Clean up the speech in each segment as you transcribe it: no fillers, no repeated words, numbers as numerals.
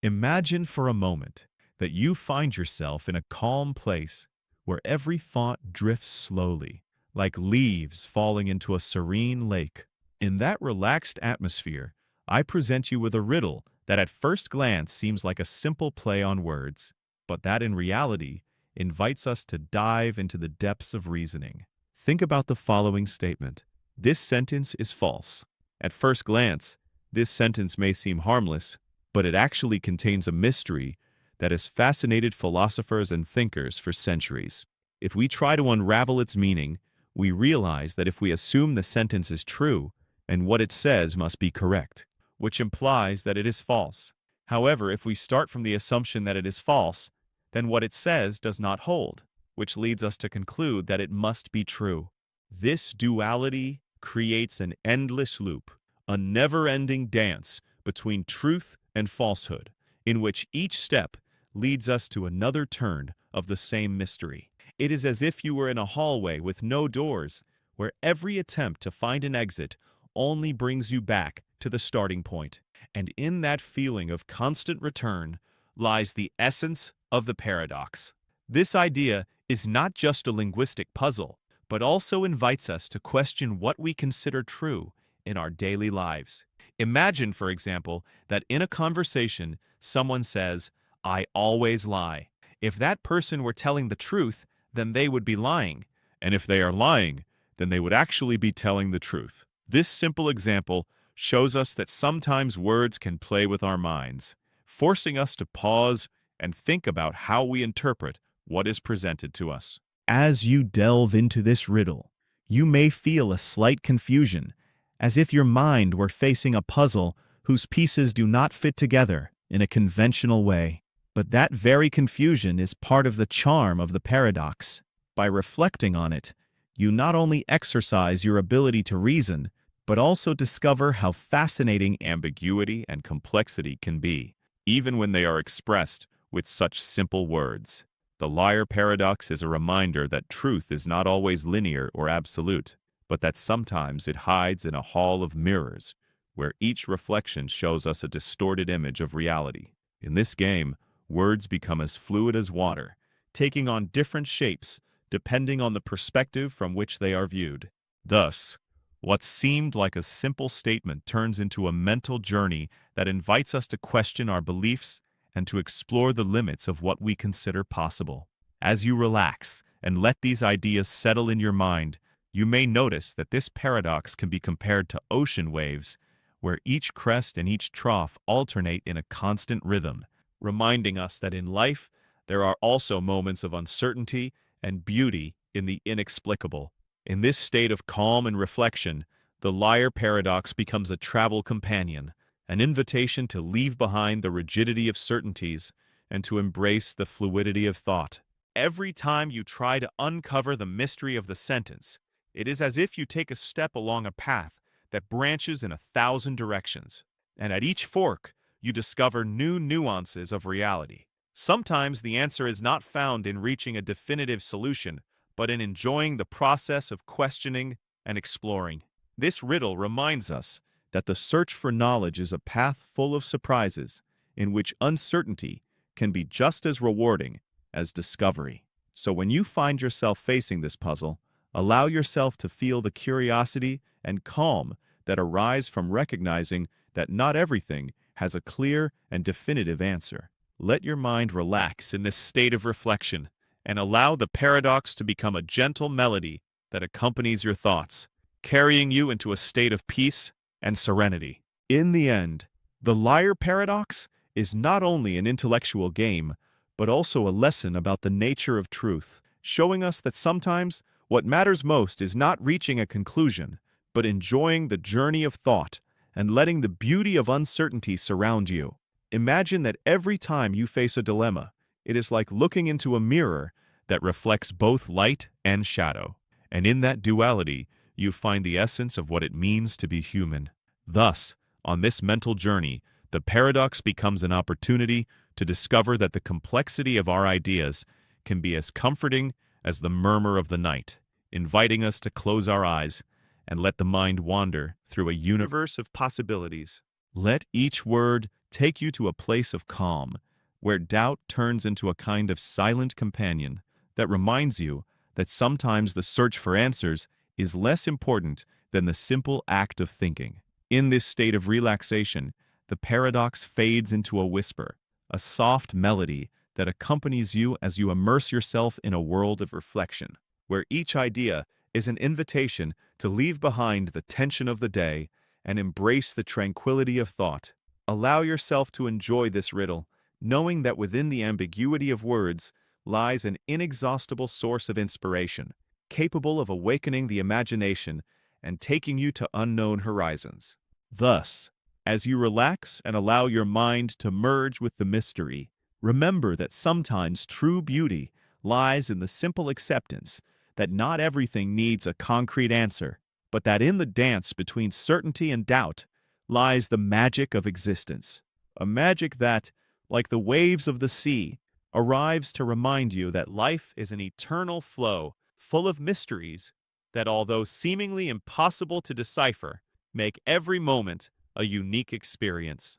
Imagine for a moment that you find yourself in a calm place where every thought drifts slowly, like leaves falling into a serene lake. In that relaxed atmosphere, I present you with a riddle that at first glance seems like a simple play on words, but that in reality invites us to dive into the depths of reasoning. Think about the following statement. This sentence is false. At first glance, this sentence may seem harmless, but it actually contains a mystery that has fascinated philosophers and thinkers for centuries. If we try to unravel its meaning, we realize that if we assume the sentence is true, and what it says must be correct, which implies that it is false. However, if we start from the assumption that it is false, then what it says does not hold, which leads us to conclude that it must be true. This duality creates an endless loop, a never-ending dance between truth and falsehood, in which each step leads us to another turn of the same mystery. It is as if you were in a hallway with no doors, where every attempt to find an exit only brings you back to the starting point. And in that feeling of constant return lies the essence of the paradox. This idea is not just a linguistic puzzle, but also invites us to question what we consider true in our daily lives. Imagine, for example, that in a conversation, someone says, "I always lie." If that person were telling the truth, then they would be lying. And if they are lying, then they would actually be telling the truth. This simple example shows us that sometimes words can play with our minds, forcing us to pause and think about how we interpret what is presented to us. As you delve into this riddle, you may feel a slight confusion, as if your mind were facing a puzzle whose pieces do not fit together in a conventional way. But that very confusion is part of the charm of the paradox. By reflecting on it, you not only exercise your ability to reason, but also discover how fascinating ambiguity and complexity can be, even when they are expressed with such simple words. The liar paradox is a reminder that truth is not always linear or absolute, but that sometimes it hides in a hall of mirrors, where each reflection shows us a distorted image of reality. In this game, words become as fluid as water, taking on different shapes depending on the perspective from which they are viewed. Thus, what seemed like a simple statement turns into a mental journey that invites us to question our beliefs and to explore the limits of what we consider possible. As you relax and let these ideas settle in your mind, you may notice that this paradox can be compared to ocean waves, where each crest and each trough alternate in a constant rhythm, reminding us that in life there are also moments of uncertainty and beauty in the inexplicable. In this state of calm and reflection, the liar paradox becomes a travel companion, an invitation to leave behind the rigidity of certainties and to embrace the fluidity of thought. Every time you try to uncover the mystery of the sentence, it is as if you take a step along a path that branches in 1,000 directions, and at each fork, you discover new nuances of reality. Sometimes the answer is not found in reaching a definitive solution, but in enjoying the process of questioning and exploring. This riddle reminds us that the search for knowledge is a path full of surprises, in which uncertainty can be just as rewarding as discovery. So when you find yourself facing this puzzle, allow yourself to feel the curiosity and calm that arise from recognizing that not everything has a clear and definitive answer. Let your mind relax in this state of reflection and allow the paradox to become a gentle melody that accompanies your thoughts, carrying you into a state of peace and serenity. In the end, the liar paradox is not only an intellectual game, but also a lesson about the nature of truth, showing us that sometimes what matters most is not reaching a conclusion, but enjoying the journey of thought and letting the beauty of uncertainty surround you. Imagine that every time you face a dilemma, it is like looking into a mirror that reflects both light and shadow. And in that duality, you find the essence of what it means to be human. Thus, on this mental journey, the paradox becomes an opportunity to discover that the complexity of our ideas can be as comforting as the murmur of the night, inviting us to close our eyes and let the mind wander through a universe of possibilities. Let each word take you to a place of calm, where doubt turns into a kind of silent companion that reminds you that sometimes the search for answers is less important than the simple act of thinking. In this state of relaxation, the paradox fades into a whisper, a soft melody that accompanies you as you immerse yourself in a world of reflection, where each idea is an invitation to leave behind the tension of the day and embrace the tranquility of thought. Allow yourself to enjoy this riddle, knowing that within the ambiguity of words lies an inexhaustible source of inspiration, capable of awakening the imagination and taking you to unknown horizons. Thus, as you relax and allow your mind to merge with the mystery, remember that sometimes true beauty lies in the simple acceptance that not everything needs a concrete answer, but that in the dance between certainty and doubt lies the magic of existence. A magic that, like the waves of the sea, arrives to remind you that life is an eternal flow, full of mysteries that, although seemingly impossible to decipher, make every moment a unique experience.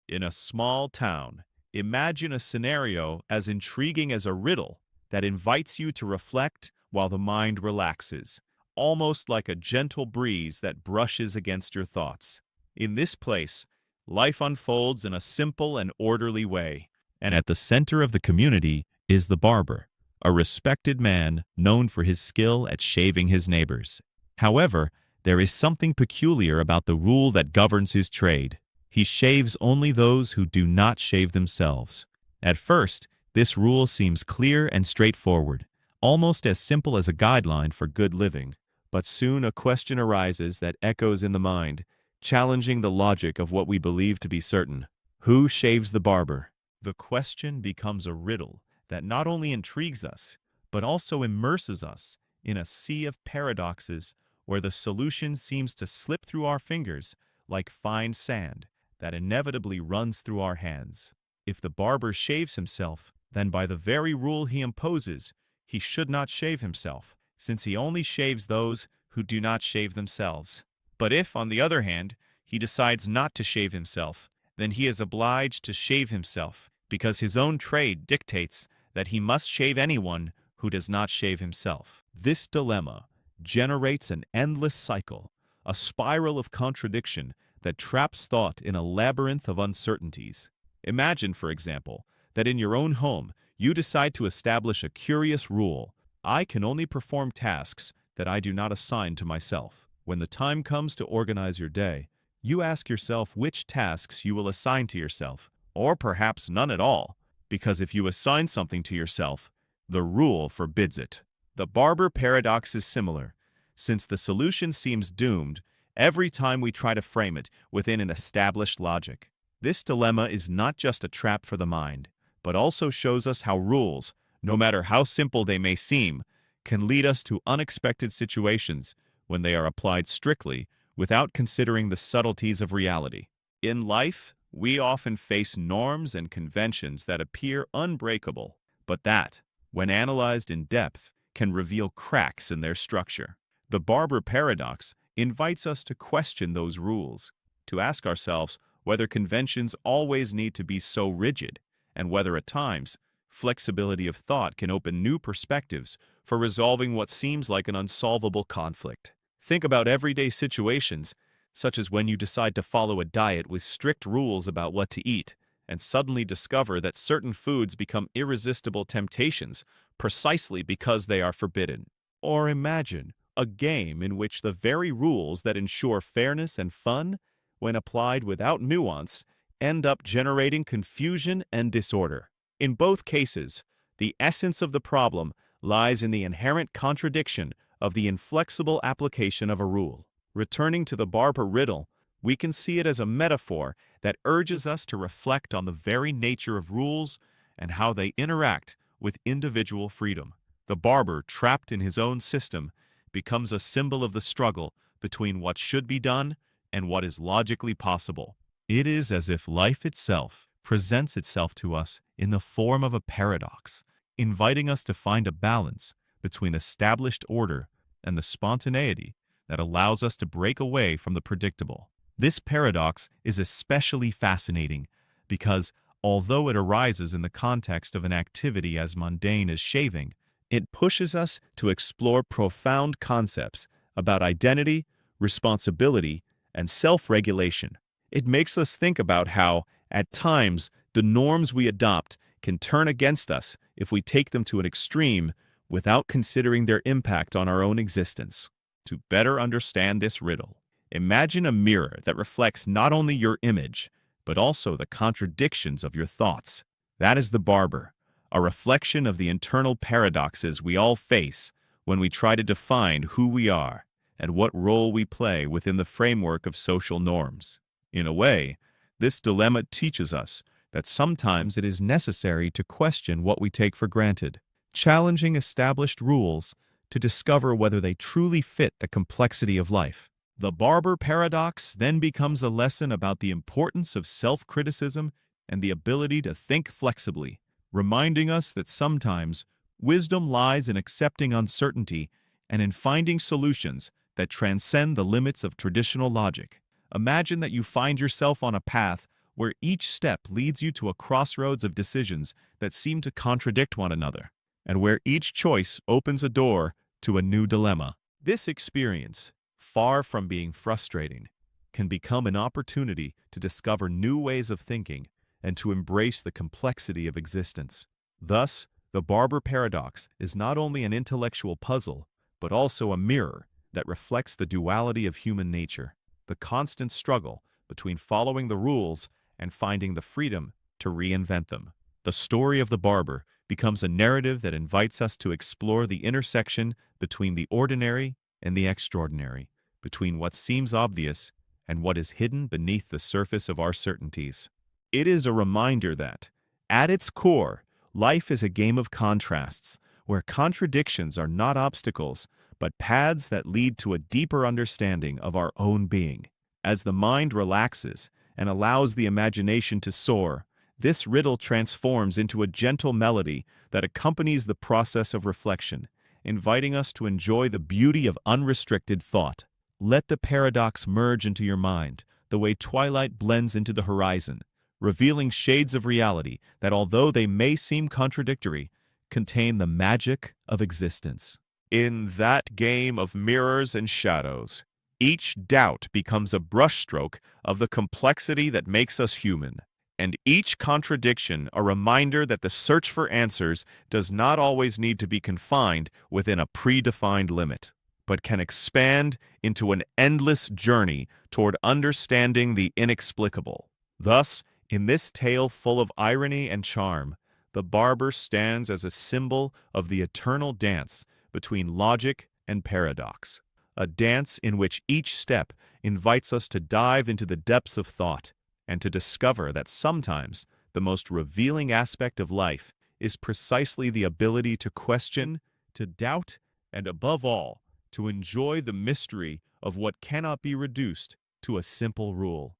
In a small town, imagine a scenario as intriguing as a riddle that invites you to reflect while the mind relaxes, almost like a gentle breeze that brushes against your thoughts. In this place, life unfolds in a simple and orderly way, and at the center of the community is the barber, a respected man known for his skill at shaving his neighbors. However, there is something peculiar about the rule that governs his trade. He shaves only those who do not shave themselves. At first, this rule seems clear and straightforward, almost as simple as a guideline for good living. But soon a question arises that echoes in the mind, challenging the logic of what we believe to be certain. Who shaves the barber? The question becomes a riddle that not only intrigues us, but also immerses us in a sea of paradoxes where the solution seems to slip through our fingers like fine sand that inevitably runs through our hands. If the barber shaves himself, then by the very rule he imposes, he should not shave himself, since he only shaves those who do not shave themselves. But if, on the other hand, he decides not to shave himself, then he is obliged to shave himself, because his own trade dictates that he must shave anyone who does not shave himself. This dilemma generates an endless cycle, a spiral of contradiction that traps thought in a labyrinth of uncertainties. Imagine, for example, that in your own home you decide to establish a curious rule: I can only perform tasks that I do not assign to myself. When the time comes to organize your day, you ask yourself which tasks you will assign to yourself, or perhaps none at all, because if you assign something to yourself, the rule forbids it. The barber paradox is similar, since the solution seems doomed every time we try to frame it within an established logic. This dilemma is not just a trap for the mind, but also shows us how rules, no matter how simple they may seem, can lead us to unexpected situations when they are applied strictly without considering the subtleties of reality. In life, we often face norms and conventions that appear unbreakable, but that, when analyzed in depth, can reveal cracks in their structure. The barber paradox invites us to question those rules, to ask ourselves whether conventions always need to be so rigid, and whether at times flexibility of thought can open new perspectives for resolving what seems like an unsolvable conflict. Think about everyday situations, such as when you decide to follow a diet with strict rules about what to eat, and suddenly discover that certain foods become irresistible temptations precisely because they are forbidden. Or imagine a game in which the very rules that ensure fairness and fun, when applied without nuance, end up generating confusion and disorder. In both cases, the essence of the problem lies in the inherent contradiction of the inflexible application of a rule. Returning to the barber riddle, we can see it as a metaphor that urges us to reflect on the very nature of rules and how they interact with individual freedom. The barber, trapped in his own system, becomes a symbol of the struggle between what should be done and what is logically possible. It is as if life itself presents itself to us in the form of a paradox, inviting us to find a balance between established order and the spontaneity that allows us to break away from the predictable. This paradox is especially fascinating because, although it arises in the context of an activity as mundane as shaving, it pushes us to explore profound concepts about identity, responsibility, and self-regulation. It makes us think about how, at times, the norms we adopt can turn against us if we take them to an extreme without considering their impact on our own existence. To better understand this riddle, imagine a mirror that reflects not only your image, but also the contradictions of your thoughts. That is the barber, a reflection of the internal paradoxes we all face when we try to define who we are and what role we play within the framework of social norms. In a way, this dilemma teaches us that sometimes it is necessary to question what we take for granted, challenging established rules to discover whether they truly fit the complexity of life. The barber paradox then becomes a lesson about the importance of self-criticism and the ability to think flexibly, reminding us that sometimes wisdom lies in accepting uncertainty and in finding solutions that transcend the limits of traditional logic. Imagine that you find yourself on a path where each step leads you to a crossroads of decisions that seem to contradict one another, and where each choice opens a door to a new dilemma. This experience, far from being frustrating, can become an opportunity to discover new ways of thinking and to embrace the complexity of existence. Thus, the barber paradox is not only an intellectual puzzle, but also a mirror that reflects the duality of human nature, the constant struggle between following the rules and finding the freedom to reinvent them. The story of the barber becomes a narrative that invites us to explore the intersection between the ordinary and the extraordinary, between what seems obvious and what is hidden beneath the surface of our certainties. It is a reminder that, at its core, life is a game of contrasts, where contradictions are not obstacles, but paths that lead to a deeper understanding of our own being. As the mind relaxes and allows the imagination to soar, this riddle transforms into a gentle melody that accompanies the process of reflection, inviting us to enjoy the beauty of unrestricted thought. Let the paradox merge into your mind, the way twilight blends into the horizon, revealing shades of reality that, although they may seem contradictory, contain the magic of existence. In that game of mirrors and shadows, each doubt becomes a brushstroke of the complexity that makes us human, and each contradiction a reminder that the search for answers does not always need to be confined within a predefined limit, but can expand into an endless journey toward understanding the inexplicable. Thus, in this tale full of irony and charm, the barber stands as a symbol of the eternal dance between logic and paradox, a dance in which each step invites us to dive into the depths of thought and to discover that sometimes the most revealing aspect of life is precisely the ability to question, to doubt, and above all, to enjoy the mystery of what cannot be reduced to a simple rule.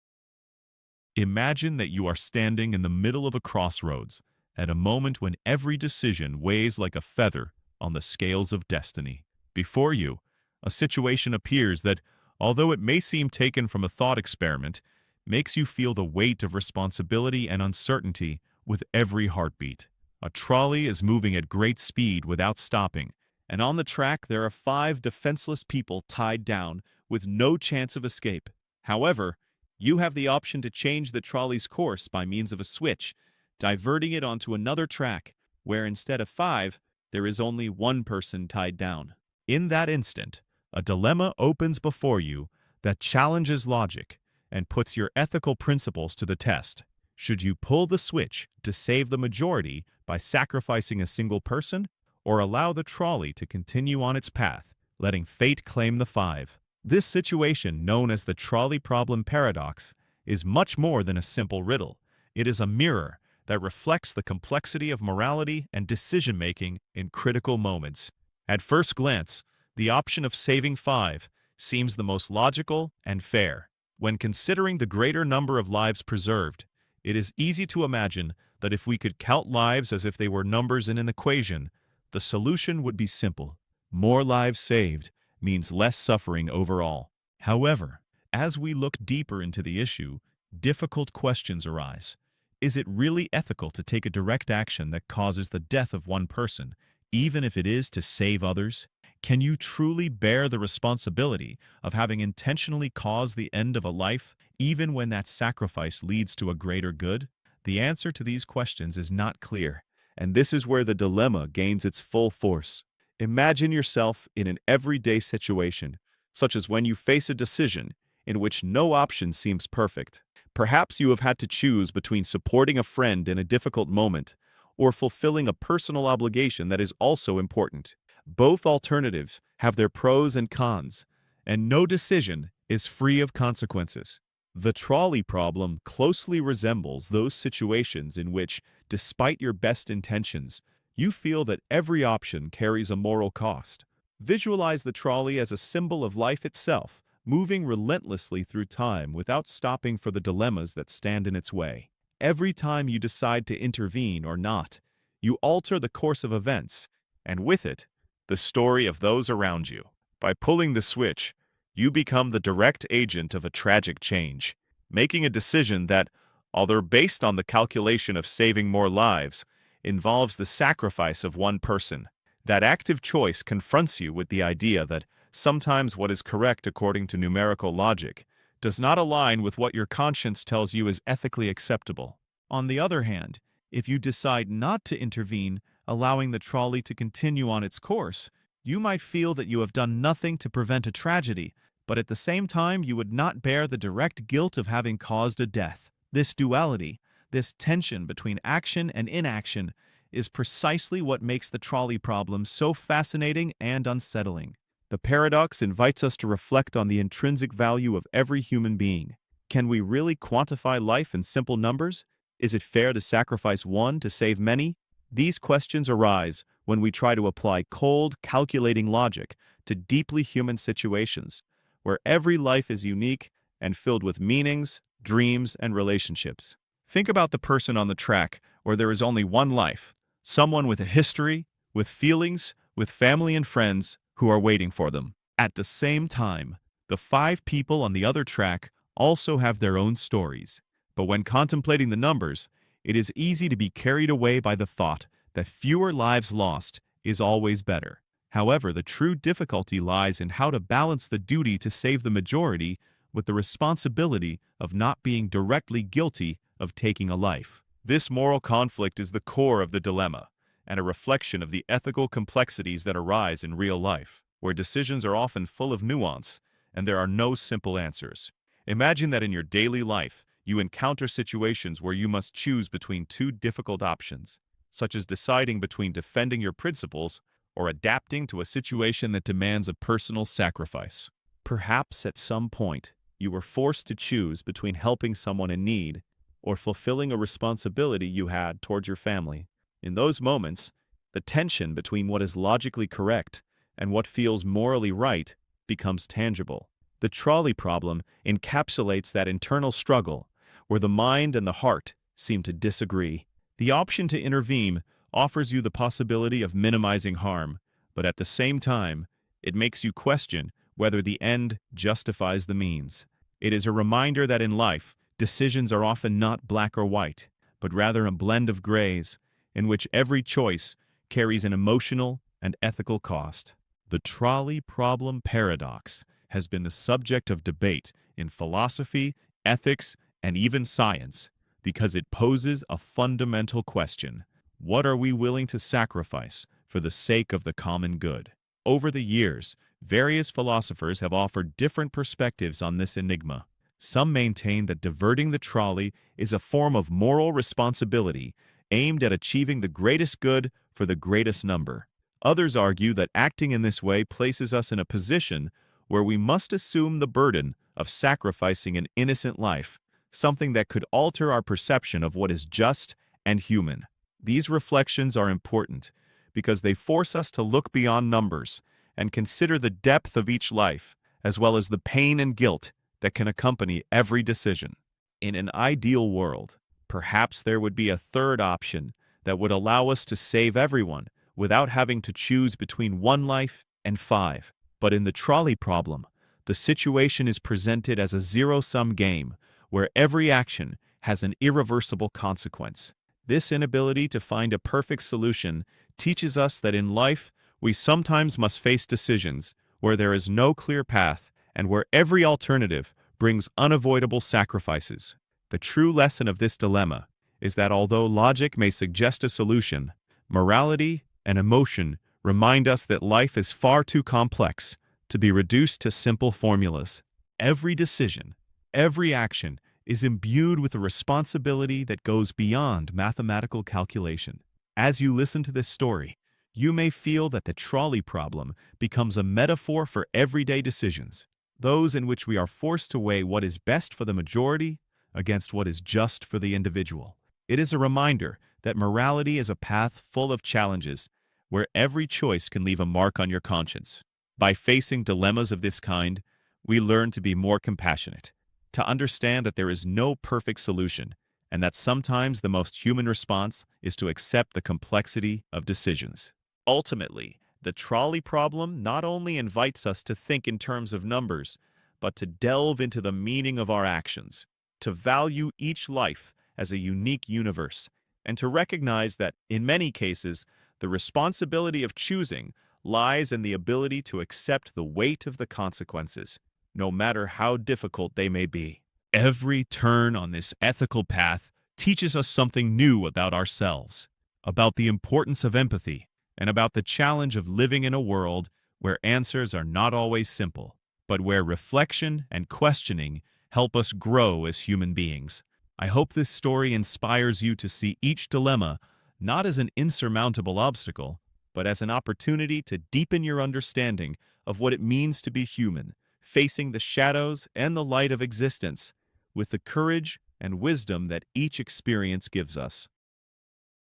Imagine that you are standing in the middle of a crossroads at a moment when every decision weighs like a feather on the scales of destiny. Before you, a situation appears that, although it may seem taken from a thought experiment, makes you feel the weight of responsibility and uncertainty with every heartbeat. A trolley is moving at great speed without stopping, and on the track there are 5 defenseless people tied down with no chance of escape. However, you have the option to change the trolley's course by means of a switch, diverting it onto another track, where instead of 5, there is only 1 person tied down. In that instant, a dilemma opens before you that challenges logic and puts your ethical principles to the test. Should you pull the switch to save the majority by sacrificing a single person, or allow the trolley to continue on its path, letting fate claim the 5? This situation, known as the trolley problem paradox, is much more than a simple riddle. It is a mirror that reflects the complexity of morality and decision-making in critical moments. At first glance, the option of saving 5 seems the most logical and fair. When considering the greater number of lives preserved, it is easy to imagine that if we could count lives as if they were numbers in an equation, the solution would be simple. More lives saved means less suffering overall. However, As we look deeper into the issue, difficult questions arise. Is it really ethical to take a direct action that causes the death of one person, even if it is to save others? Can you truly bear the responsibility of having intentionally caused the end of a life, even when that sacrifice leads to a greater good? The answer to these questions is not clear, and this is where the dilemma gains its full force. Imagine yourself in an everyday situation, such as when you face a decision in which no option seems perfect. Perhaps you have had to choose between supporting a friend in a difficult moment or fulfilling a personal obligation that is also important. Both alternatives have their pros and cons, and no decision is free of consequences. The trolley problem closely resembles those situations in which, despite your best intentions, you feel that every option carries a moral cost. Visualize the trolley as a symbol of life itself, moving relentlessly through time without stopping for the dilemmas that stand in its way. Every time you decide to intervene or not, you alter the course of events, and with it, the story of those around you. By pulling the switch, you become the direct agent of a tragic change, making a decision that, although based on the calculation of saving more lives, involves the sacrifice of one person. That active choice confronts you with the idea that sometimes what is correct according to numerical logic does not align with what your conscience tells you is ethically acceptable. On the other hand, if you decide not to intervene, allowing the trolley to continue on its course, you might feel that you have done nothing to prevent a tragedy, but at the same time you would not bear the direct guilt of having caused a death. This duality, this tension between action and inaction, is precisely what makes the trolley problem so fascinating and unsettling. The paradox invites us to reflect on the intrinsic value of every human being. Can we really quantify life in simple numbers? Is it fair to sacrifice one to save many? These questions arise when we try to apply cold, calculating logic to deeply human situations, where every life is unique and filled with meanings, dreams, and relationships. Think about the person on the track where there is only one life, someone with a history, with feelings, with family and friends who are waiting for them. At the same time, the 5 people on the other track also have their own stories. But when contemplating the numbers, it is easy to be carried away by the thought that fewer lives lost is always better. However, the true difficulty lies in how to balance the duty to save the majority with the responsibility of not being directly guilty of taking a life. This moral conflict is the core of the dilemma, and a reflection of the ethical complexities that arise in real life, where decisions are often full of nuance, and there are no simple answers. Imagine that in your daily life, you encounter situations where you must choose between 2 difficult options, such as deciding between defending your principles or adapting to a situation that demands a personal sacrifice. Perhaps at some point, you were forced to choose between helping someone in need or fulfilling a responsibility you had toward your family. In those moments, the tension between what is logically correct and what feels morally right becomes tangible. The trolley problem encapsulates that internal struggle where the mind and the heart seem to disagree. The option to intervene offers you the possibility of minimizing harm, but at the same time, it makes you question whether the end justifies the means. It is a reminder that in life, decisions are often not black or white, but rather a blend of grays, in which every choice carries an emotional and ethical cost. The trolley problem paradox has been the subject of debate in philosophy, ethics, and even science because it poses a fundamental question. What are we willing to sacrifice for the sake of the common good? Over the years, various philosophers have offered different perspectives on this enigma. Some maintain that diverting the trolley is a form of moral responsibility aimed at achieving the greatest good for the greatest number. Others argue that acting in this way places us in a position where we must assume the burden of sacrificing an innocent life, something that could alter our perception of what is just and human. These reflections are important because they force us to look beyond numbers and consider the depth of each life, as well as the pain and guilt that can accompany every decision. In an ideal world, perhaps there would be a third option that would allow us to save everyone without having to choose between one life and 5. But in the trolley problem, the situation is presented as a zero-sum game where every action has an irreversible consequence. This inability to find a perfect solution teaches us that in life we sometimes must face decisions where there is no clear path and where every alternative brings unavoidable sacrifices. The true lesson of this dilemma is that although logic may suggest a solution, morality and emotion remind us that life is far too complex to be reduced to simple formulas. Every decision, every action is imbued with a responsibility that goes beyond mathematical calculation. As you listen to this story, you may feel that the trolley problem becomes a metaphor for everyday decisions, those in which we are forced to weigh what is best for the majority against what is just for the individual. It is a reminder that morality is a path full of challenges where every choice can leave a mark on your conscience. By facing dilemmas of this kind, we learn to be more compassionate, to understand that there is no perfect solution, and that sometimes the most human response is to accept the complexity of decisions. Ultimately, the trolley problem not only invites us to think in terms of numbers, but to delve into the meaning of our actions, to value each life as a unique universe, and to recognize that, in many cases, the responsibility of choosing lies in the ability to accept the weight of the consequences, no matter how difficult they may be. Every turn on this ethical path teaches us something new about ourselves, about the importance of empathy, and about the challenge of living in a world where answers are not always simple, but where reflection and questioning help us grow as human beings. I hope this story inspires you to see each dilemma not as an insurmountable obstacle, but as an opportunity to deepen your understanding of what it means to be human, facing the shadows and the light of existence with the courage and wisdom that each experience gives us.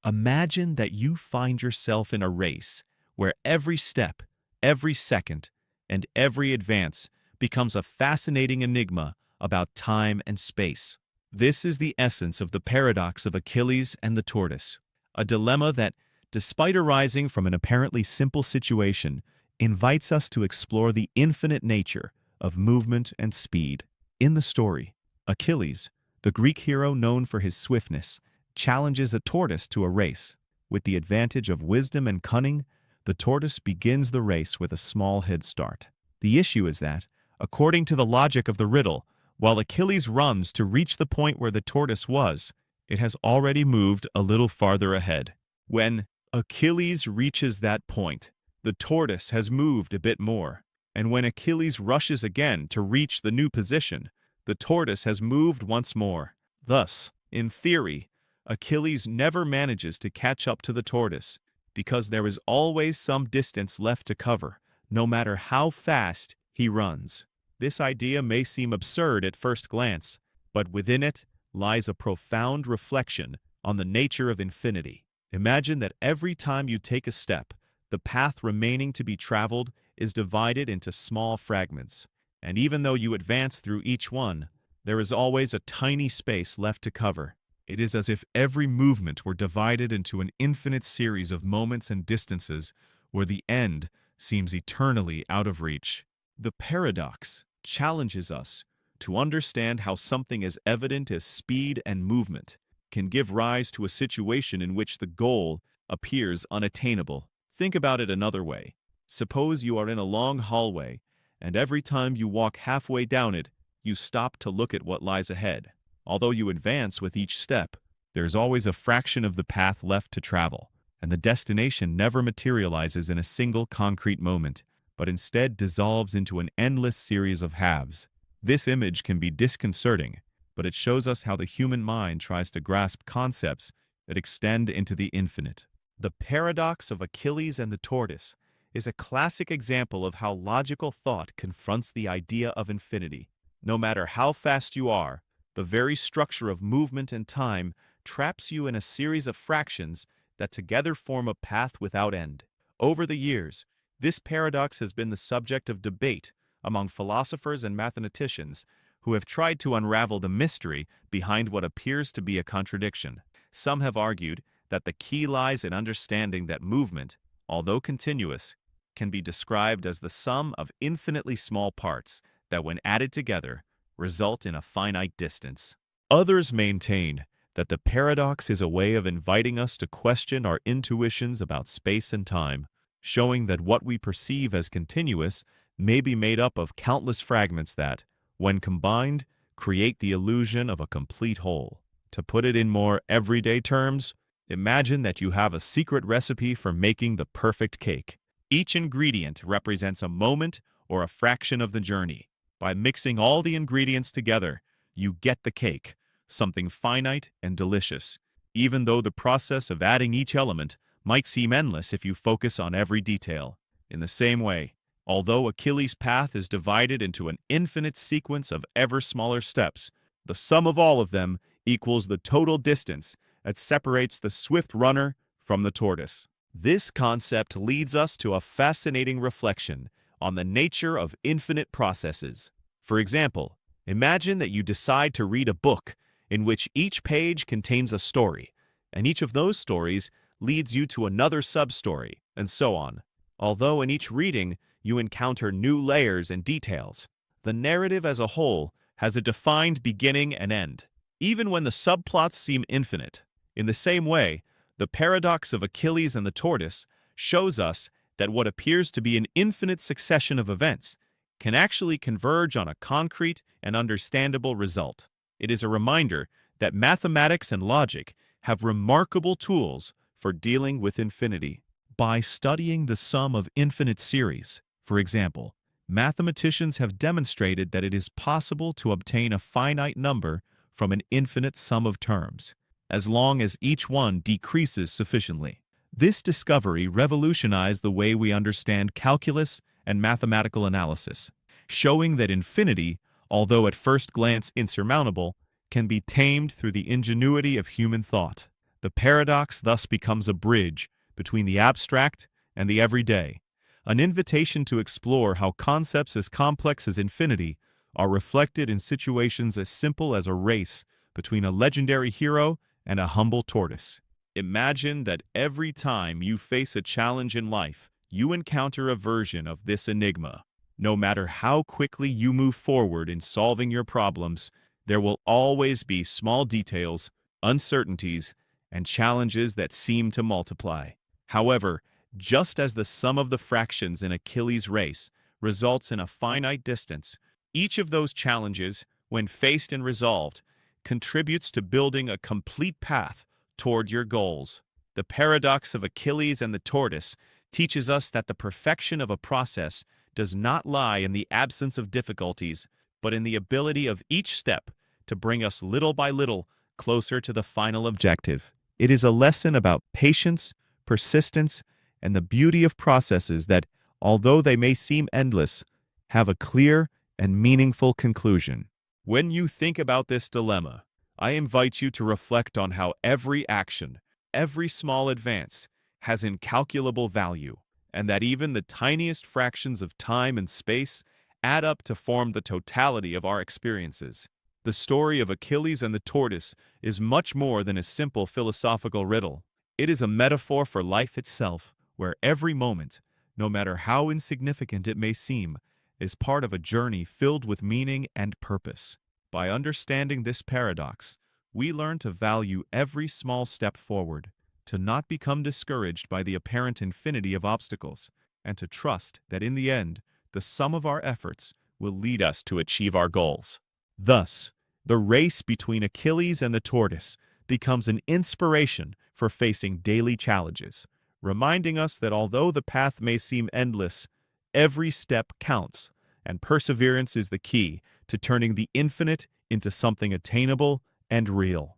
Imagine that you find yourself in a race where every step, every second, and every advance becomes a fascinating enigma about time and space. This is the essence of the paradox of Achilles and the tortoise, a dilemma that, despite arising from an apparently simple situation, invites us to explore the infinite nature of movement and speed. In the story, Achilles, the Greek hero known for his swiftness, challenges a tortoise to a race. With the advantage of wisdom and cunning, the tortoise begins the race with a small head start. The issue is that, according to the logic of the riddle, while Achilles runs to reach the point where the tortoise was, it has already moved a little farther ahead. When Achilles reaches that point, the tortoise has moved a bit more, and when Achilles rushes again to reach the new position, the tortoise has moved once more. Thus, in theory, Achilles never manages to catch up to the tortoise, because there is always some distance left to cover, no matter how fast he runs. This idea may seem absurd at first glance, but within it lies a profound reflection on the nature of infinity. Imagine that every time you take a step, the path remaining to be traveled is divided into small fragments, and even though you advance through each one, there is always a tiny space left to cover. It is as if every movement were divided into an infinite series of moments and distances where the end seems eternally out of reach. The paradox challenges us to understand how something as evident as speed and movement can give rise to a situation in which the goal appears unattainable. Think about it another way. Suppose you are in a long hallway, and every time you walk halfway down it, you stop to look at what lies ahead. Although you advance with each step, there is always a fraction of the path left to travel, and the destination never materializes in a single concrete moment, but instead dissolves into an endless series of halves. This image can be disconcerting, but it shows us how the human mind tries to grasp concepts that extend into the infinite. The paradox of Achilles and the tortoise is a classic example of how logical thought confronts the idea of infinity. No matter how fast you are, the very structure of movement and time traps you in a series of fractions that together form a path without end. Over the years, this paradox has been the subject of debate among philosophers and mathematicians who have tried to unravel the mystery behind what appears to be a contradiction. Some have argued that the key lies in understanding that movement, although continuous, can be described as the sum of infinitely small parts that when added together, result in a finite distance. Others maintain that the paradox is a way of inviting us to question our intuitions about space and time, showing that what we perceive as continuous may be made up of countless fragments that, when combined, create the illusion of a complete whole. To put it in more everyday terms, imagine that you have a secret recipe for making the perfect cake. Each ingredient represents a moment or a fraction of the journey. By mixing all the ingredients together, you get the cake, something finite and delicious, even though the process of adding each element might seem endless if you focus on every detail. In the same way, although Achilles' path is divided into an infinite sequence of ever smaller steps, the sum of all of them equals the total distance that separates the swift runner from the tortoise. This concept leads us to a fascinating reflection on the nature of infinite processes. For example, imagine that you decide to read a book in which each page contains a story, and each of those stories leads you to another sub-story, and so on. Although in each reading you encounter new layers and details, the narrative as a whole has a defined beginning and end, even when the subplots seem infinite. In the same way, the paradox of Achilles and the tortoise shows us that what appears to be an infinite succession of events can actually converge on a concrete and understandable result. It is a reminder that mathematics and logic have remarkable tools for dealing with infinity. By studying the sum of infinite series, for example, mathematicians have demonstrated that it is possible to obtain a finite number from an infinite sum of terms, as long as each one decreases sufficiently. This discovery revolutionized the way we understand calculus and mathematical analysis, showing that infinity, although at first glance insurmountable, can be tamed through the ingenuity of human thought. The paradox thus becomes a bridge between the abstract and the everyday, an invitation to explore how concepts as complex as infinity are reflected in situations as simple as a race between a legendary hero and a humble tortoise. Imagine that every time you face a challenge in life, you encounter a version of this enigma. No matter how quickly you move forward in solving your problems, there will always be small details, uncertainties, and challenges that seem to multiply. However, just as the sum of the fractions in Achilles' race results in a finite distance, each of those challenges, when faced and resolved, contributes to building a complete path toward your goals. The paradox of Achilles and the tortoise teaches us that the perfection of a process does not lie in the absence of difficulties, but in the ability of each step to bring us little by little closer to the final objective. It is a lesson about patience, persistence, and the beauty of processes that, although they may seem endless, have a clear and meaningful conclusion. When you think about this dilemma, I invite you to reflect on how every action, every small advance, has incalculable value, and that even the tiniest fractions of time and space add up to form the totality of our experiences. The story of Achilles and the tortoise is much more than a simple philosophical riddle. It is a metaphor for life itself, where every moment, no matter how insignificant it may seem, is part of a journey filled with meaning and purpose. By understanding this paradox, we learn to value every small step forward, to not become discouraged by the apparent infinity of obstacles, and to trust that in the end, the sum of our efforts will lead us to achieve our goals. Thus, the race between Achilles and the tortoise becomes an inspiration for facing daily challenges, reminding us that although the path may seem endless, every step counts, and perseverance is the key to turning the infinite into something attainable and real.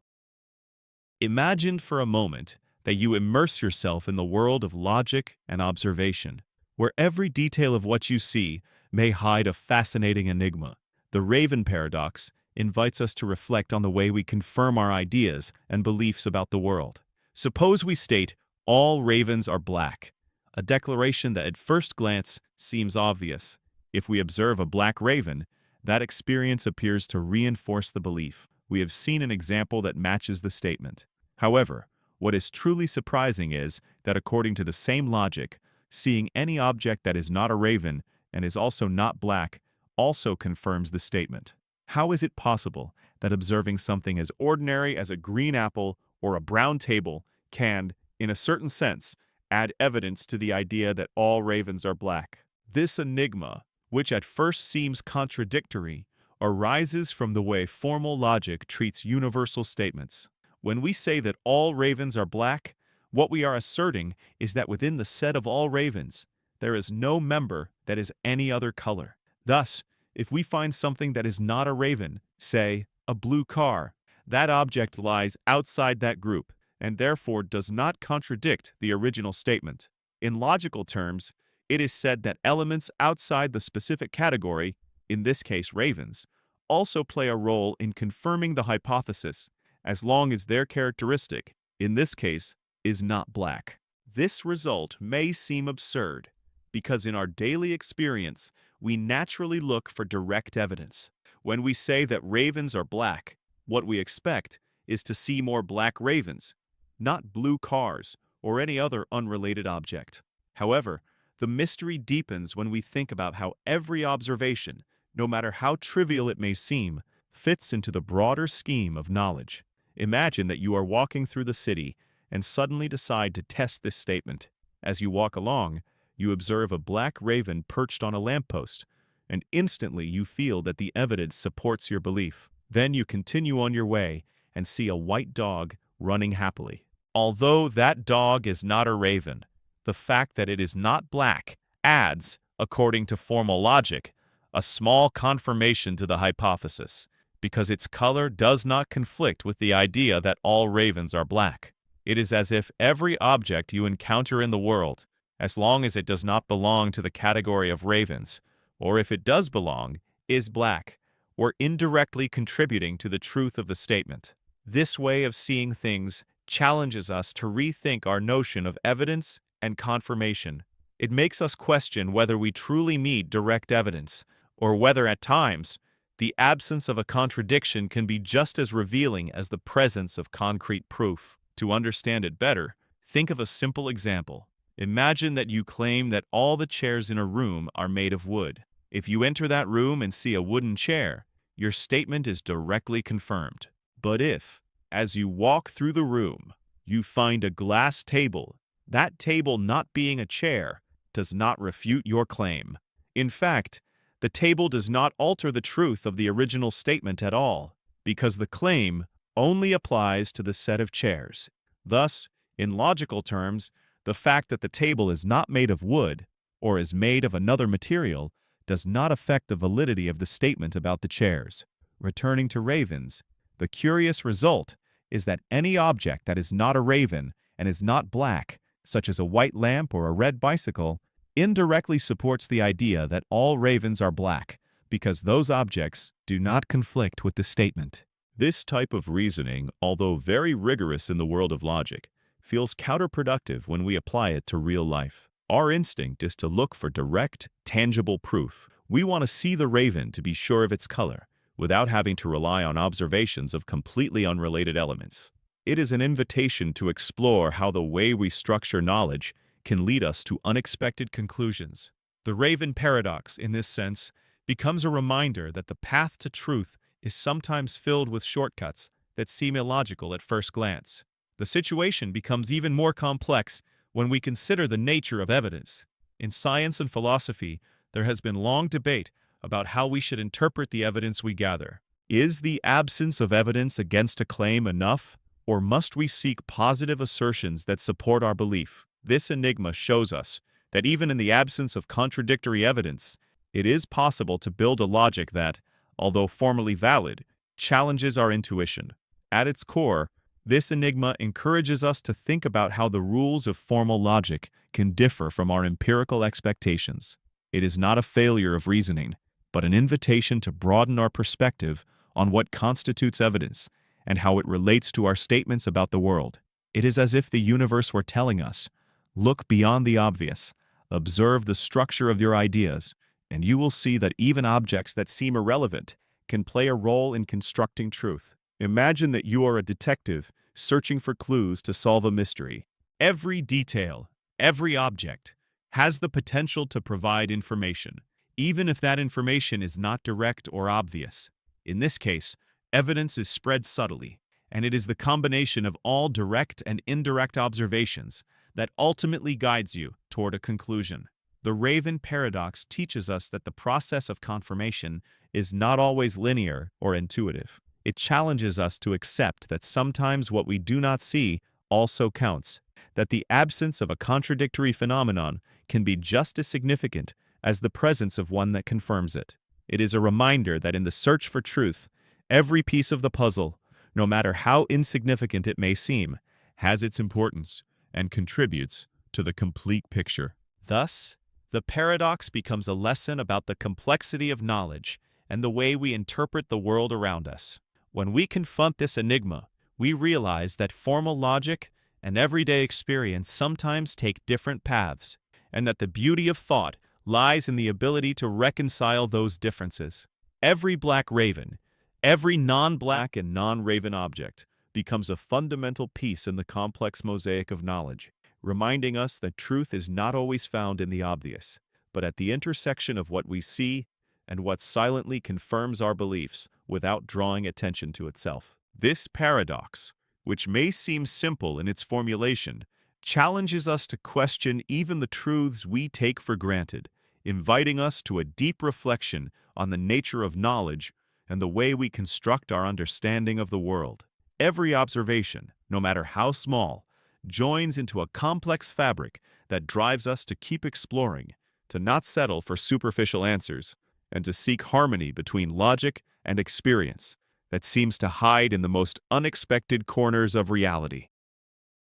Imagine for a moment that you immerse yourself in the world of logic and observation, where every detail of what you see may hide a fascinating enigma. The Raven paradox invites us to reflect on the way we confirm our ideas and beliefs about the world. Suppose we state, "All ravens are black," a declaration that at first glance seems obvious. If we observe a black raven, that experience appears to reinforce the belief. We have seen an example that matches the statement. However, what is truly surprising is that according to the same logic, seeing any object that is not a raven and is also not black also confirms the statement. How is it possible that observing something as ordinary as a green apple or a brown table can, in a certain sense, add evidence to the idea that all ravens are black? This enigma, which at first seems contradictory, arises from the way formal logic treats universal statements. When we say that all ravens are black, what we are asserting is that within the set of all ravens, there is no member that is any other color. Thus, if we find something that is not a raven, say, a blue car, that object lies outside that group and therefore does not contradict the original statement. In logical terms, it is said that elements outside the specific category, in this case ravens, also play a role in confirming the hypothesis, as long as their characteristic, in this case, is not black. This result may seem absurd, because in our daily experience, we naturally look for direct evidence. When we say that ravens are black, what we expect is to see more black ravens, not blue cars or any other unrelated object. However, the mystery deepens when we think about how every observation, no matter how trivial it may seem, fits into the broader scheme of knowledge. Imagine that you are walking through the city and suddenly decide to test this statement. As you walk along, you observe a black raven perched on a lamppost, and instantly you feel that the evidence supports your belief. Then you continue on your way and see a white dog running happily. Although that dog is not a raven, the fact that it is not black adds, according to formal logic, a small confirmation to the hypothesis, because its color does not conflict with the idea that all ravens are black. It is as if every object you encounter in the world, as long as it does not belong to the category of ravens, or if it does belong, is black, or indirectly contributing to the truth of the statement. This way of seeing things challenges us to rethink our notion of evidence and confirmation. It makes us question whether we truly need direct evidence, or whether at times, the absence of a contradiction can be just as revealing as the presence of concrete proof. To understand it better, think of a simple example. Imagine that you claim that all the chairs in a room are made of wood. If you enter that room and see a wooden chair, your statement is directly confirmed. But if, as you walk through the room, you find a glass table, that table not being a chair does not refute your claim. In fact, the table does not alter the truth of the original statement at all, because the claim only applies to the set of chairs. Thus, in logical terms, the fact that the table is not made of wood, or is made of another material, does not affect the validity of the statement about the chairs. Returning to ravens, the curious result is that any object that is not a raven and is not black, such as a white lamp or a red bicycle, indirectly supports the idea that all ravens are black, because those objects do not conflict with the statement. This type of reasoning, although very rigorous in the world of logic, feels counterproductive when we apply it to real life. Our instinct is to look for direct, tangible proof. We want to see the raven to be sure of its color, without having to rely on observations of completely unrelated elements. It is an invitation to explore how the way we structure knowledge can lead us to unexpected conclusions. The raven paradox, in this sense, becomes a reminder that the path to truth is sometimes filled with shortcuts that seem illogical at first glance. The situation becomes even more complex when we consider the nature of evidence. In science and philosophy, there has been long debate about how we should interpret the evidence we gather. Is the absence of evidence against a claim enough, or must we seek positive assertions that support our belief? This enigma shows us that even in the absence of contradictory evidence, it is possible to build a logic that, although formally valid, challenges our intuition. At its core, this enigma encourages us to think about how the rules of formal logic can differ from our empirical expectations. It is not a failure of reasoning, but an invitation to broaden our perspective on what constitutes evidence and how it relates to our statements about the world. It is as if the universe were telling us, look beyond the obvious, observe the structure of your ideas, and you will see that even objects that seem irrelevant can play a role in constructing truth. Imagine that you are a detective searching for clues to solve a mystery. Every detail, every object, has the potential to provide information. even if that information is not direct or obvious. In this case, evidence is spread subtly, and it is the combination of all direct and indirect observations that ultimately guides you toward a conclusion. The Raven paradox teaches us that the process of confirmation is not always linear or intuitive. It challenges us to accept that sometimes what we do not see also counts, that the absence of a contradictory phenomenon can be just as significant as the presence of one that confirms it. It is a reminder that in the search for truth, every piece of the puzzle, no matter how insignificant it may seem, has its importance and contributes to the complete picture. Thus, the paradox becomes a lesson about the complexity of knowledge and the way we interpret the world around us. When we confront this enigma, we realize that formal logic and everyday experience sometimes take different paths, and that the beauty of thought lies in the ability to reconcile those differences. Every black raven, every non-black and non-raven object becomes a fundamental piece in the complex mosaic of knowledge, reminding us that truth is not always found in the obvious, but at the intersection of what we see and what silently confirms our beliefs without drawing attention to itself. This paradox, which may seem simple in its formulation, challenges us to question even the truths we take for granted, inviting us to a deep reflection on the nature of knowledge and the way we construct our understanding of the world. Every observation, no matter how small, joins into a complex fabric that drives us to keep exploring, to not settle for superficial answers, and to seek harmony between logic and experience that seems to hide in the most unexpected corners of reality.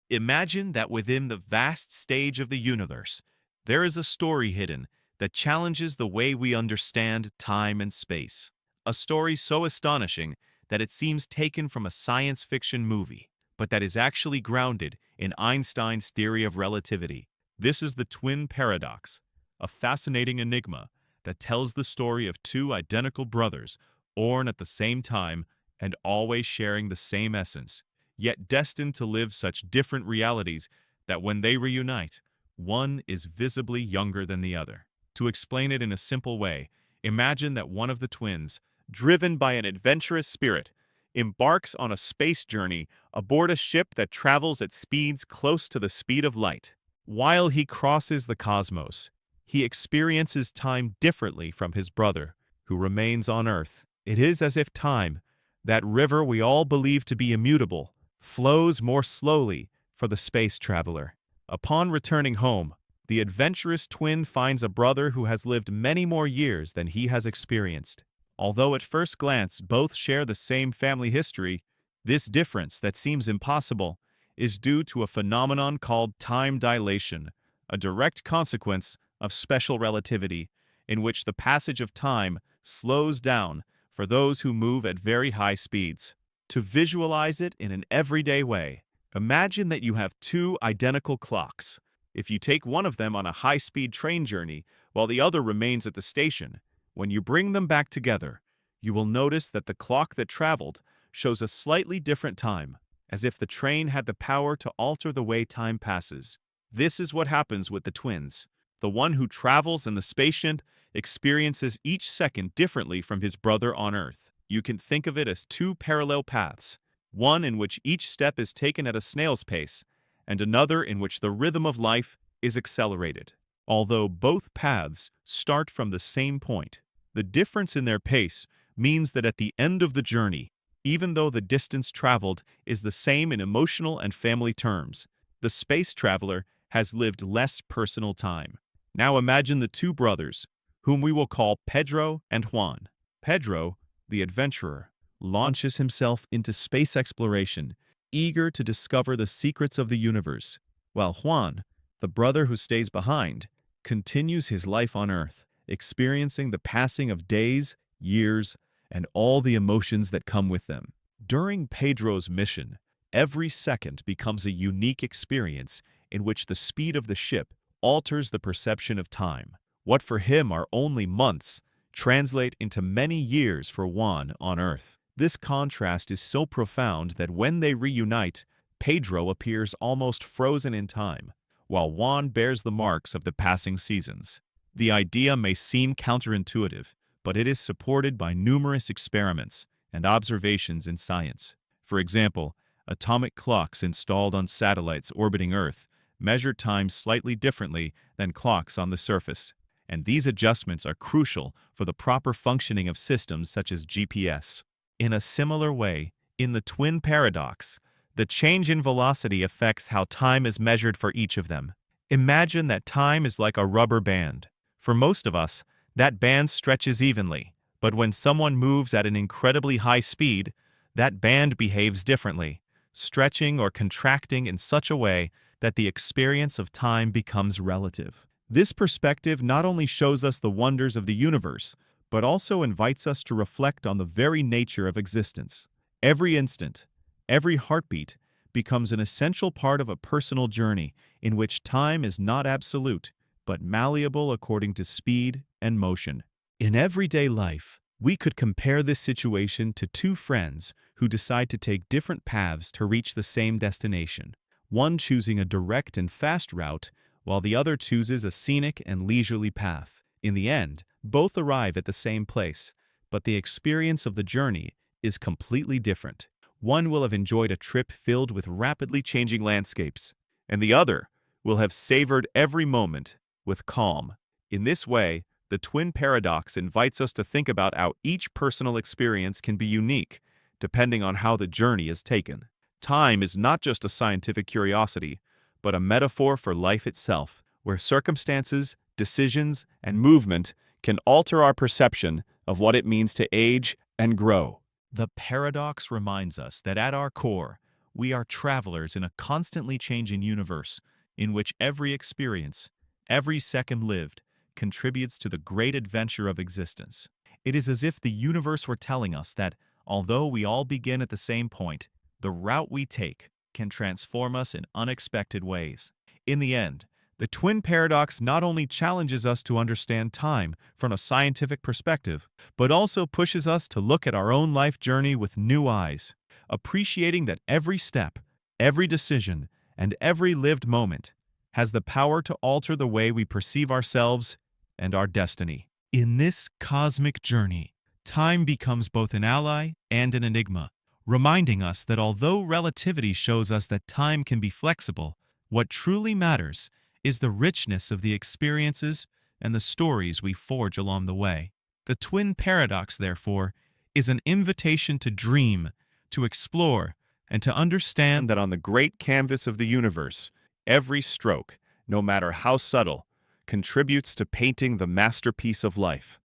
Imagine that within the vast stage of the universe, there is a story hidden that challenges the way we understand time and space. A story so astonishing that it seems taken from a science fiction movie, but that is actually grounded in Einstein's theory of relativity. This is the twin paradox, a fascinating enigma that tells the story of two identical brothers, born at the same time and always sharing the same essence, yet destined to live such different realities that when they reunite, one is visibly younger than the other. To explain it in a simple way, imagine that one of the twins, driven by an adventurous spirit, embarks on a space journey aboard a ship that travels at speeds close to the speed of light. While he crosses the cosmos, he experiences time differently from his brother, who remains on Earth. It is as if time, that river we all believe to be immutable, flows more slowly for the space traveler. Upon returning home, the adventurous twin finds a brother who has lived many more years than he has experienced. Although at first glance both share the same family history, this difference that seems impossible is due to a phenomenon called time dilation, a direct consequence of special relativity, in which the passage of time slows down for those who move at very high speeds. To visualize it in an everyday way, imagine that you have two identical clocks. If you take one of them on a high-speed train journey while the other remains at the station, when you bring them back together, you will notice that the clock that traveled shows a slightly different time, as if the train had the power to alter the way time passes. This is what happens with the twins. The one who travels in the spaceship experiences each second differently from his brother on Earth. You can think of it as two parallel paths, one in which each step is taken at a snail's pace, and another in which the rhythm of life is accelerated. Although both paths start from the same point, the difference in their pace means that at the end of the journey, even though the distance traveled is the same in emotional and family terms, the space traveler has lived less personal time. Now imagine the two brothers, whom we will call Pedro and Juan. Pedro, the adventurer, launches himself into space exploration, eager to discover the secrets of the universe, while Juan, the brother who stays behind, continues his life on Earth, experiencing the passing of days, years, and all the emotions that come with them. During Pedro's mission, every second becomes a unique experience in which the speed of the ship alters the perception of time. What for him are only months translate into many years for Juan on Earth. This contrast is so profound that when they reunite, Pedro appears almost frozen in time, while Juan bears the marks of the passing seasons. The idea may seem counterintuitive, but it is supported by numerous experiments and observations in science. For example, atomic clocks installed on satellites orbiting Earth measure time slightly differently than clocks on the surface, and these adjustments are crucial for the proper functioning of systems such as GPS. In a similar way, in the twin paradox, the change in velocity affects how time is measured for each of them. Imagine that time is like a rubber band. For most of us, that band stretches evenly, but when someone moves at an incredibly high speed, that band behaves differently, stretching or contracting in such a way that the experience of time becomes relative. This perspective not only shows us the wonders of the universe, but also invites us to reflect on the very nature of existence. Every instant, every heartbeat, becomes an essential part of a personal journey in which time is not absolute, but malleable according to speed and motion. In everyday life, we could compare this situation to two friends who decide to take different paths to reach the same destination, one choosing a direct and fast route, while the other chooses a scenic and leisurely path. In the end, both arrive at the same place, but the experience of the journey is completely different. One will have enjoyed a trip filled with rapidly changing landscapes, and the other will have savored every moment with calm. In this way, the twin paradox invites us to think about how each personal experience can be unique, depending on how the journey is taken. Time is not just a scientific curiosity, but a metaphor for life itself, where circumstances, decisions, and movement can alter our perception of what it means to age and grow. The paradox reminds us that at our core, we are travelers in a constantly changing universe in which every experience, every second lived, contributes to the great adventure of existence. It is as if the universe were telling us that, although we all begin at the same point, the route we take can transform us in unexpected ways. In the end, the twin paradox not only challenges us to understand time from a scientific perspective, but also pushes us to look at our own life journey with new eyes, appreciating that every step, every decision, and every lived moment has the power to alter the way we perceive ourselves and our destiny. In this cosmic journey, time becomes both an ally and an enigma, reminding us that although relativity shows us that time can be flexible, what truly matters is the richness of the experiences and the stories we forge along the way. The twin paradox, therefore, is an invitation to dream, to explore, and to understand that on the great canvas of the universe, every stroke, no matter how subtle, contributes to painting the masterpiece of life.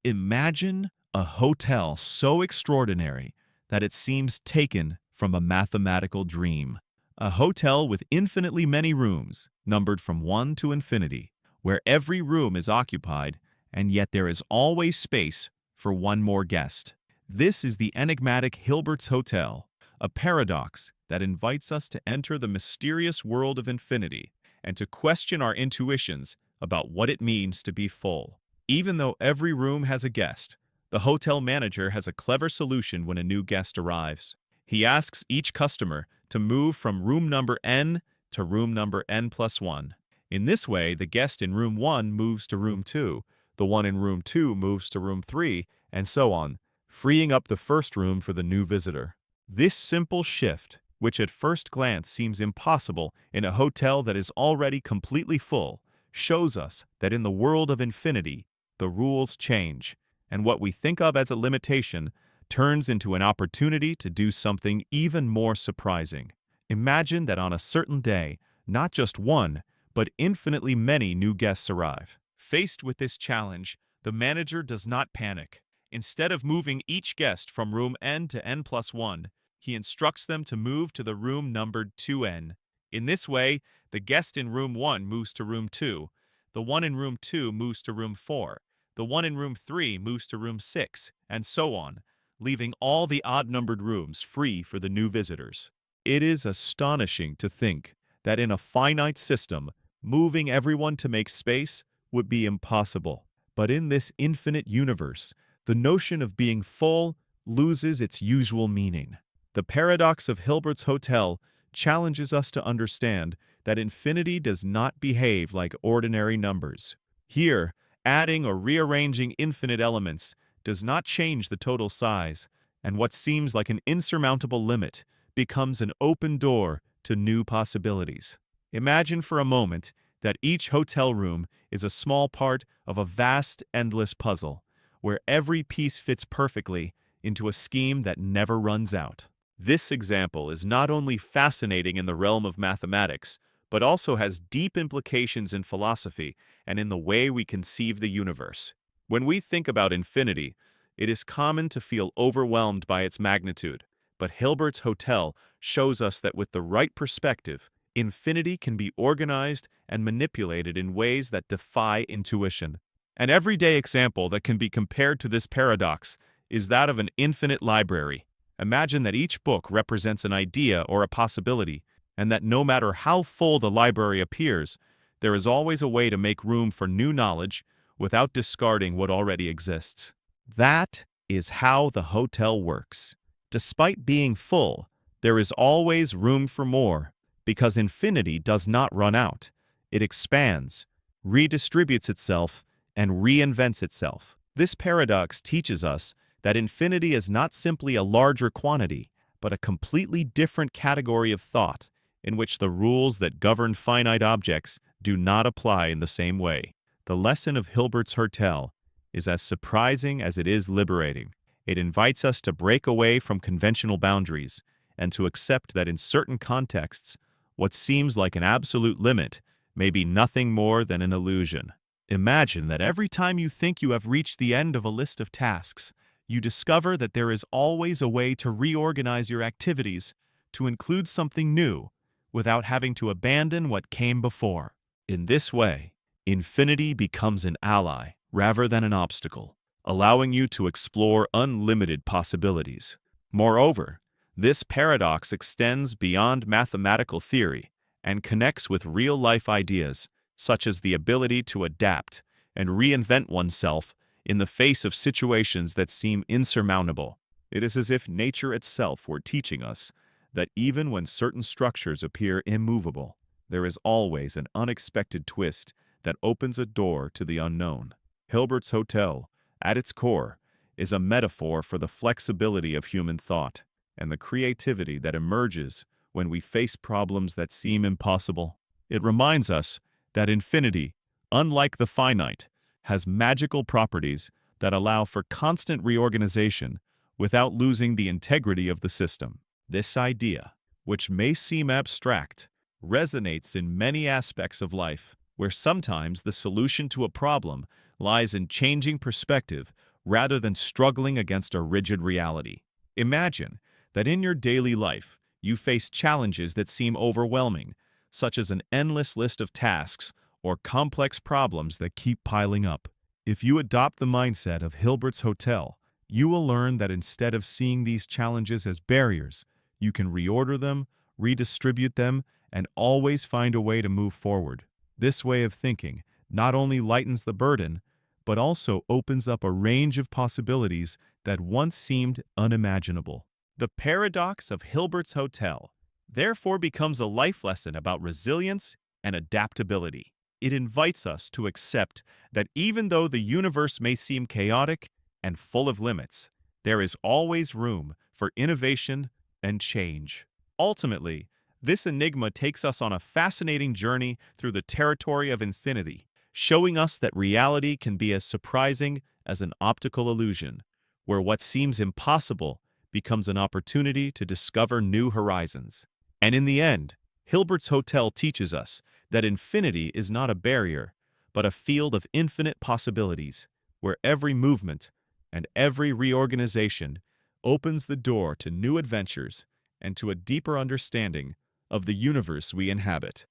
Imagine a hotel so extraordinary that it seems taken from a mathematical dream. A hotel with infinitely many rooms, numbered from 1 to infinity, where every room is occupied, and yet there is always space for one more guest. This is the enigmatic Hilbert's Hotel, a paradox that invites us to enter the mysterious world of infinity and to question our intuitions about what it means to be full. Even though every room has a guest, the hotel manager has a clever solution when a new guest arrives. He asks each customer to move from room number N to room number N+1. In this way, the guest in room 1 moves to room 2, the one in room 2 moves to room 3, and so on, freeing up the first room for the new visitor. This simple shift, which at first glance seems impossible in a hotel that is already completely full, shows us that in the world of infinity, the rules change, and what we think of as a limitation turns into an opportunity to do something even more surprising. Imagine that on a certain day, not just one, but infinitely many new guests arrive. Faced with this challenge, the manager does not panic. Instead of moving each guest from room N to N+1, he instructs them to move to the room numbered 2N. In this way, the guest in room 1 moves to room 2, the one in room 2 moves to room 4, the one in room 3 moves to room 6, and so on, leaving all the odd-numbered rooms free for the new visitors. It is astonishing to think that in a finite system, moving everyone to make space would be impossible. But in this infinite universe, the notion of being full loses its usual meaning. The paradox of Hilbert's Hotel challenges us to understand that infinity does not behave like ordinary numbers. Here, adding or rearranging infinite elements does not change the total size, and what seems like an insurmountable limit becomes an open door to new possibilities. Imagine for a moment that each hotel room is a small part of a vast, endless puzzle, where every piece fits perfectly into a scheme that never runs out. This example is not only fascinating in the realm of mathematics, but also has deep implications in philosophy and in the way we conceive the universe. When we think about infinity, it is common to feel overwhelmed by its magnitude, but Hilbert's Hotel shows us that with the right perspective, infinity can be organized and manipulated in ways that defy intuition. An everyday example that can be compared to this paradox is that of an infinite library. Imagine that each book represents an idea or a possibility, and that no matter how full the library appears, there is always a way to make room for new knowledge without discarding what already exists. That is how the hotel works. Despite being full, there is always room for more, because infinity does not run out. It expands, redistributes itself, and reinvents itself. This paradox teaches us that infinity is not simply a larger quantity, but a completely different category of thought, in which the rules that govern finite objects do not apply in the same way. The lesson of Hilbert's Hotel is as surprising as it is liberating. It invites us to break away from conventional boundaries and to accept that in certain contexts, what seems like an absolute limit may be nothing more than an illusion. Imagine that every time you think you have reached the end of a list of tasks, you discover that there is always a way to reorganize your activities to include something new without having to abandon what came before. In this way, infinity becomes an ally rather than an obstacle, allowing you to explore unlimited possibilities. Moreover, this paradox extends beyond mathematical theory and connects with real-life ideas, such as the ability to adapt and reinvent oneself in the face of situations that seem insurmountable. It is as if nature itself were teaching us that even when certain structures appear immovable, there is always an unexpected twist that opens a door to the unknown. Hilbert's Hotel, at its core, is a metaphor for the flexibility of human thought and the creativity that emerges when we face problems that seem impossible. It reminds us that infinity, unlike the finite, has magical properties that allow for constant reorganization without losing the integrity of the system. This idea, which may seem abstract, resonates in many aspects of life, where sometimes the solution to a problem lies in changing perspective rather than struggling against a rigid reality. Imagine that in your daily life, you face challenges that seem overwhelming, such as an endless list of tasks or complex problems that keep piling up. If you adopt the mindset of Hilbert's Hotel, you will learn that instead of seeing these challenges as barriers, you can reorder them, redistribute them, and always find a way to move forward. This way of thinking not only lightens the burden, but also opens up a range of possibilities that once seemed unimaginable. The paradox of Hilbert's Hotel therefore becomes a life lesson about resilience and adaptability. It invites us to accept that even though the universe may seem chaotic and full of limits, there is always room for innovation and change. Ultimately, this enigma takes us on a fascinating journey through the territory of infinity, showing us that reality can be as surprising as an optical illusion, where what seems impossible becomes an opportunity to discover new horizons. And in the end, Hilbert's Hotel teaches us that infinity is not a barrier, but a field of infinite possibilities, where every movement and every reorganization opens the door to new adventures and to a deeper understanding of the universe we inhabit.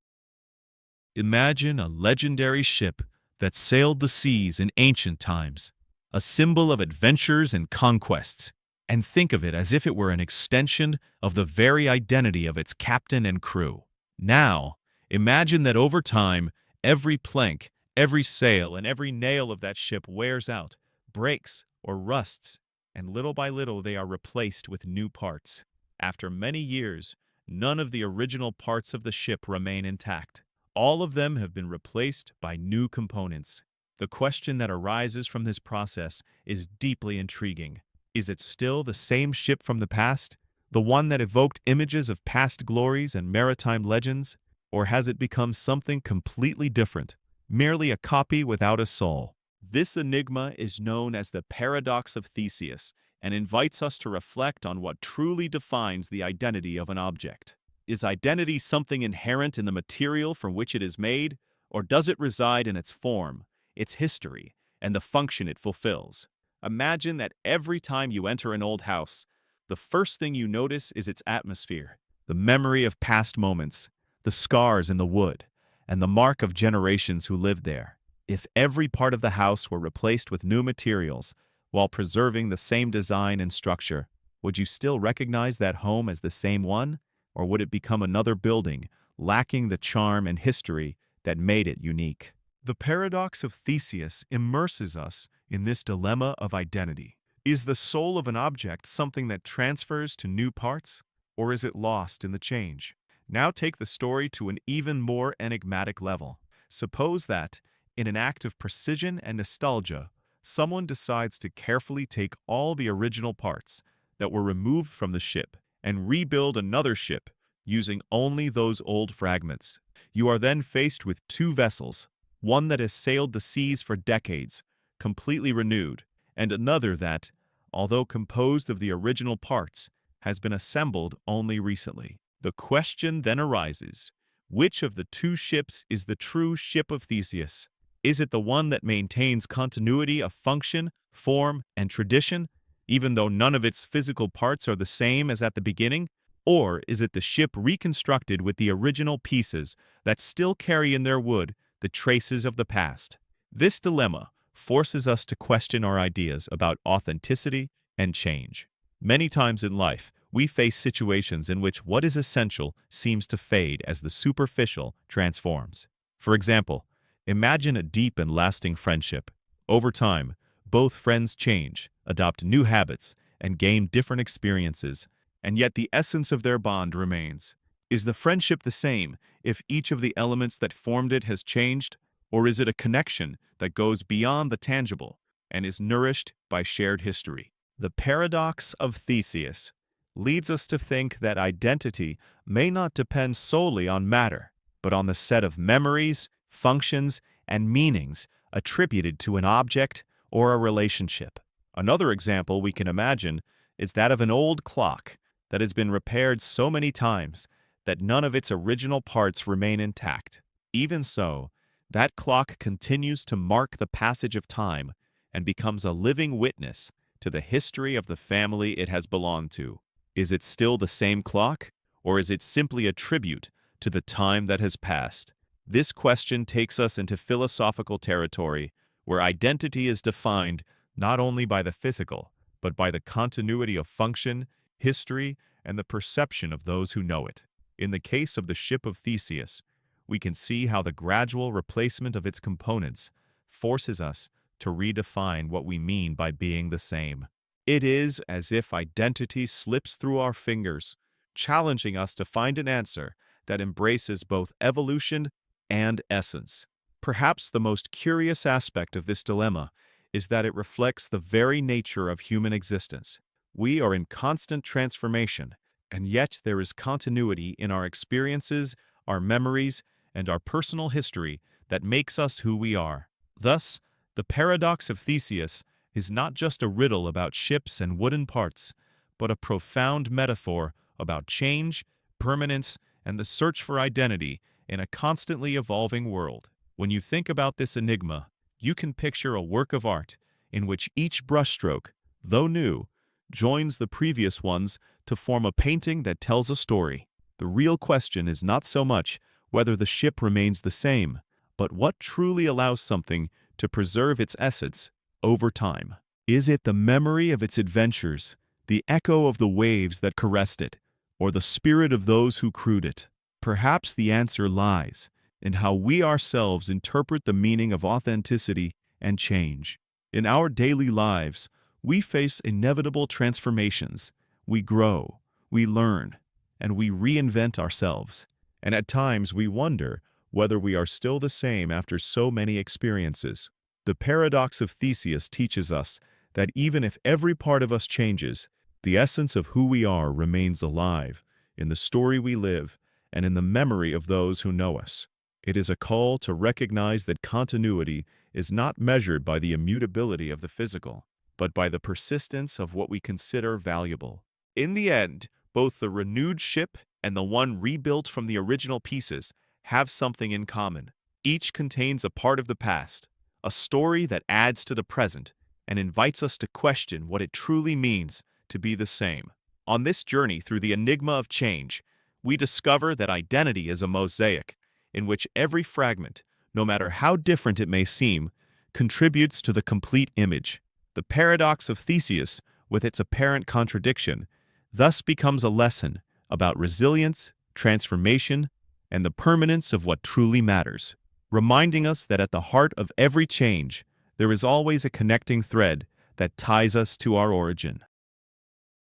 Imagine a legendary ship that sailed the seas in ancient times, a symbol of adventures and conquests, and think of it as if it were an extension of the very identity of its captain and crew. Now, imagine that over time, every plank, every sail, and every nail of that ship wears out, breaks, or rusts, and little by little they are replaced with new parts. After many years, none of the original parts of the ship remain intact. All of them have been replaced by new components. The question that arises from this process is deeply intriguing. Is it still the same ship from the past, the one that evoked images of past glories and maritime legends, or has it become something completely different, merely a copy without a soul? This enigma is known as the paradox of Theseus and invites us to reflect on what truly defines the identity of an object. Is identity something inherent in the material from which it is made, or does it reside in its form, its history, and the function it fulfills? Imagine that every time you enter an old house, the first thing you notice is its atmosphere, the memory of past moments, the scars in the wood, and the mark of generations who lived there. If every part of the house were replaced with new materials while preserving the same design and structure, would you still recognize that home as the same one, or would it become another building, lacking the charm and history that made it unique? The paradox of Theseus immerses us in this dilemma of identity. Is the soul of an object something that transfers to new parts, or is it lost in the change? Now take the story to an even more enigmatic level. Suppose that, in an act of precision and nostalgia, someone decides to carefully take all the original parts that were removed from the ship and rebuild another ship using only those old fragments. You are then faced with two vessels, one that has sailed the seas for decades, completely renewed, and another that, although composed of the original parts, has been assembled only recently. The question then arises, which of the two ships is the true ship of Theseus? Is it the one that maintains continuity of function, form, and tradition, even though none of its physical parts are the same as at the beginning? Or is it the ship reconstructed with the original pieces that still carry in their wood the traces of the past? This dilemma forces us to question our ideas about authenticity and change. Many times in life, we face situations in which what is essential seems to fade as the superficial transforms. For example, imagine a deep and lasting friendship. Over time, both friends change, adopt new habits, and gain different experiences, and yet the essence of their bond remains. Is the friendship the same if each of the elements that formed it has changed, or is it a connection that goes beyond the tangible and is nourished by shared history? The paradox of Theseus leads us to think that identity may not depend solely on matter, but on the set of memories, functions, and meanings attributed to an object or a relationship. Another example we can imagine is that of an old clock that has been repaired so many times that none of its original parts remain intact. Even so, that clock continues to mark the passage of time and becomes a living witness to the history of the family it has belonged to. Is it still the same clock, or is it simply a tribute to the time that has passed? This question takes us into philosophical territory, where identity is defined not only by the physical, but by the continuity of function, history, and the perception of those who know it. In the case of the ship of Theseus, we can see how the gradual replacement of its components forces us to redefine what we mean by being the same. It is as if identity slips through our fingers, challenging us to find an answer that embraces both evolution and essence. Perhaps the most curious aspect of this dilemma is that it reflects the very nature of human existence. We are in constant transformation, and yet there is continuity in our experiences, our memories, and our personal history that makes us who we are. Thus, the paradox of Theseus is not just a riddle about ships and wooden parts, but a profound metaphor about change, permanence, and the search for identity in a constantly evolving world. When you think about this enigma, you can picture a work of art in which each brushstroke, though new, joins the previous ones to form a painting that tells a story. The real question is not so much whether the ship remains the same, but what truly allows something to preserve its essence over time. Is it the memory of its adventures, the echo of the waves that caressed it, or the spirit of those who crewed it? Perhaps the answer lies in how we ourselves interpret the meaning of authenticity and change. In our daily lives, we face inevitable transformations. We grow, we learn, and we reinvent ourselves. And at times we wonder whether we are still the same after so many experiences. The paradox of Theseus teaches us that even if every part of us changes, the essence of who we are remains alive in the story we live and in the memory of those who know us. It is a call to recognize that continuity is not measured by the immutability of the physical, but by the persistence of what we consider valuable. In the end, both the renewed ship and the one rebuilt from the original pieces have something in common. Each contains a part of the past, a story that adds to the present and invites us to question what it truly means to be the same. On this journey through the enigma of change, we discover that identity is a mosaic in which every fragment, no matter how different it may seem, contributes to the complete image. The paradox of Theseus, with its apparent contradiction, thus becomes a lesson about resilience, transformation, and the permanence of what truly matters, reminding us that at the heart of every change, there is always a connecting thread that ties us to our origin.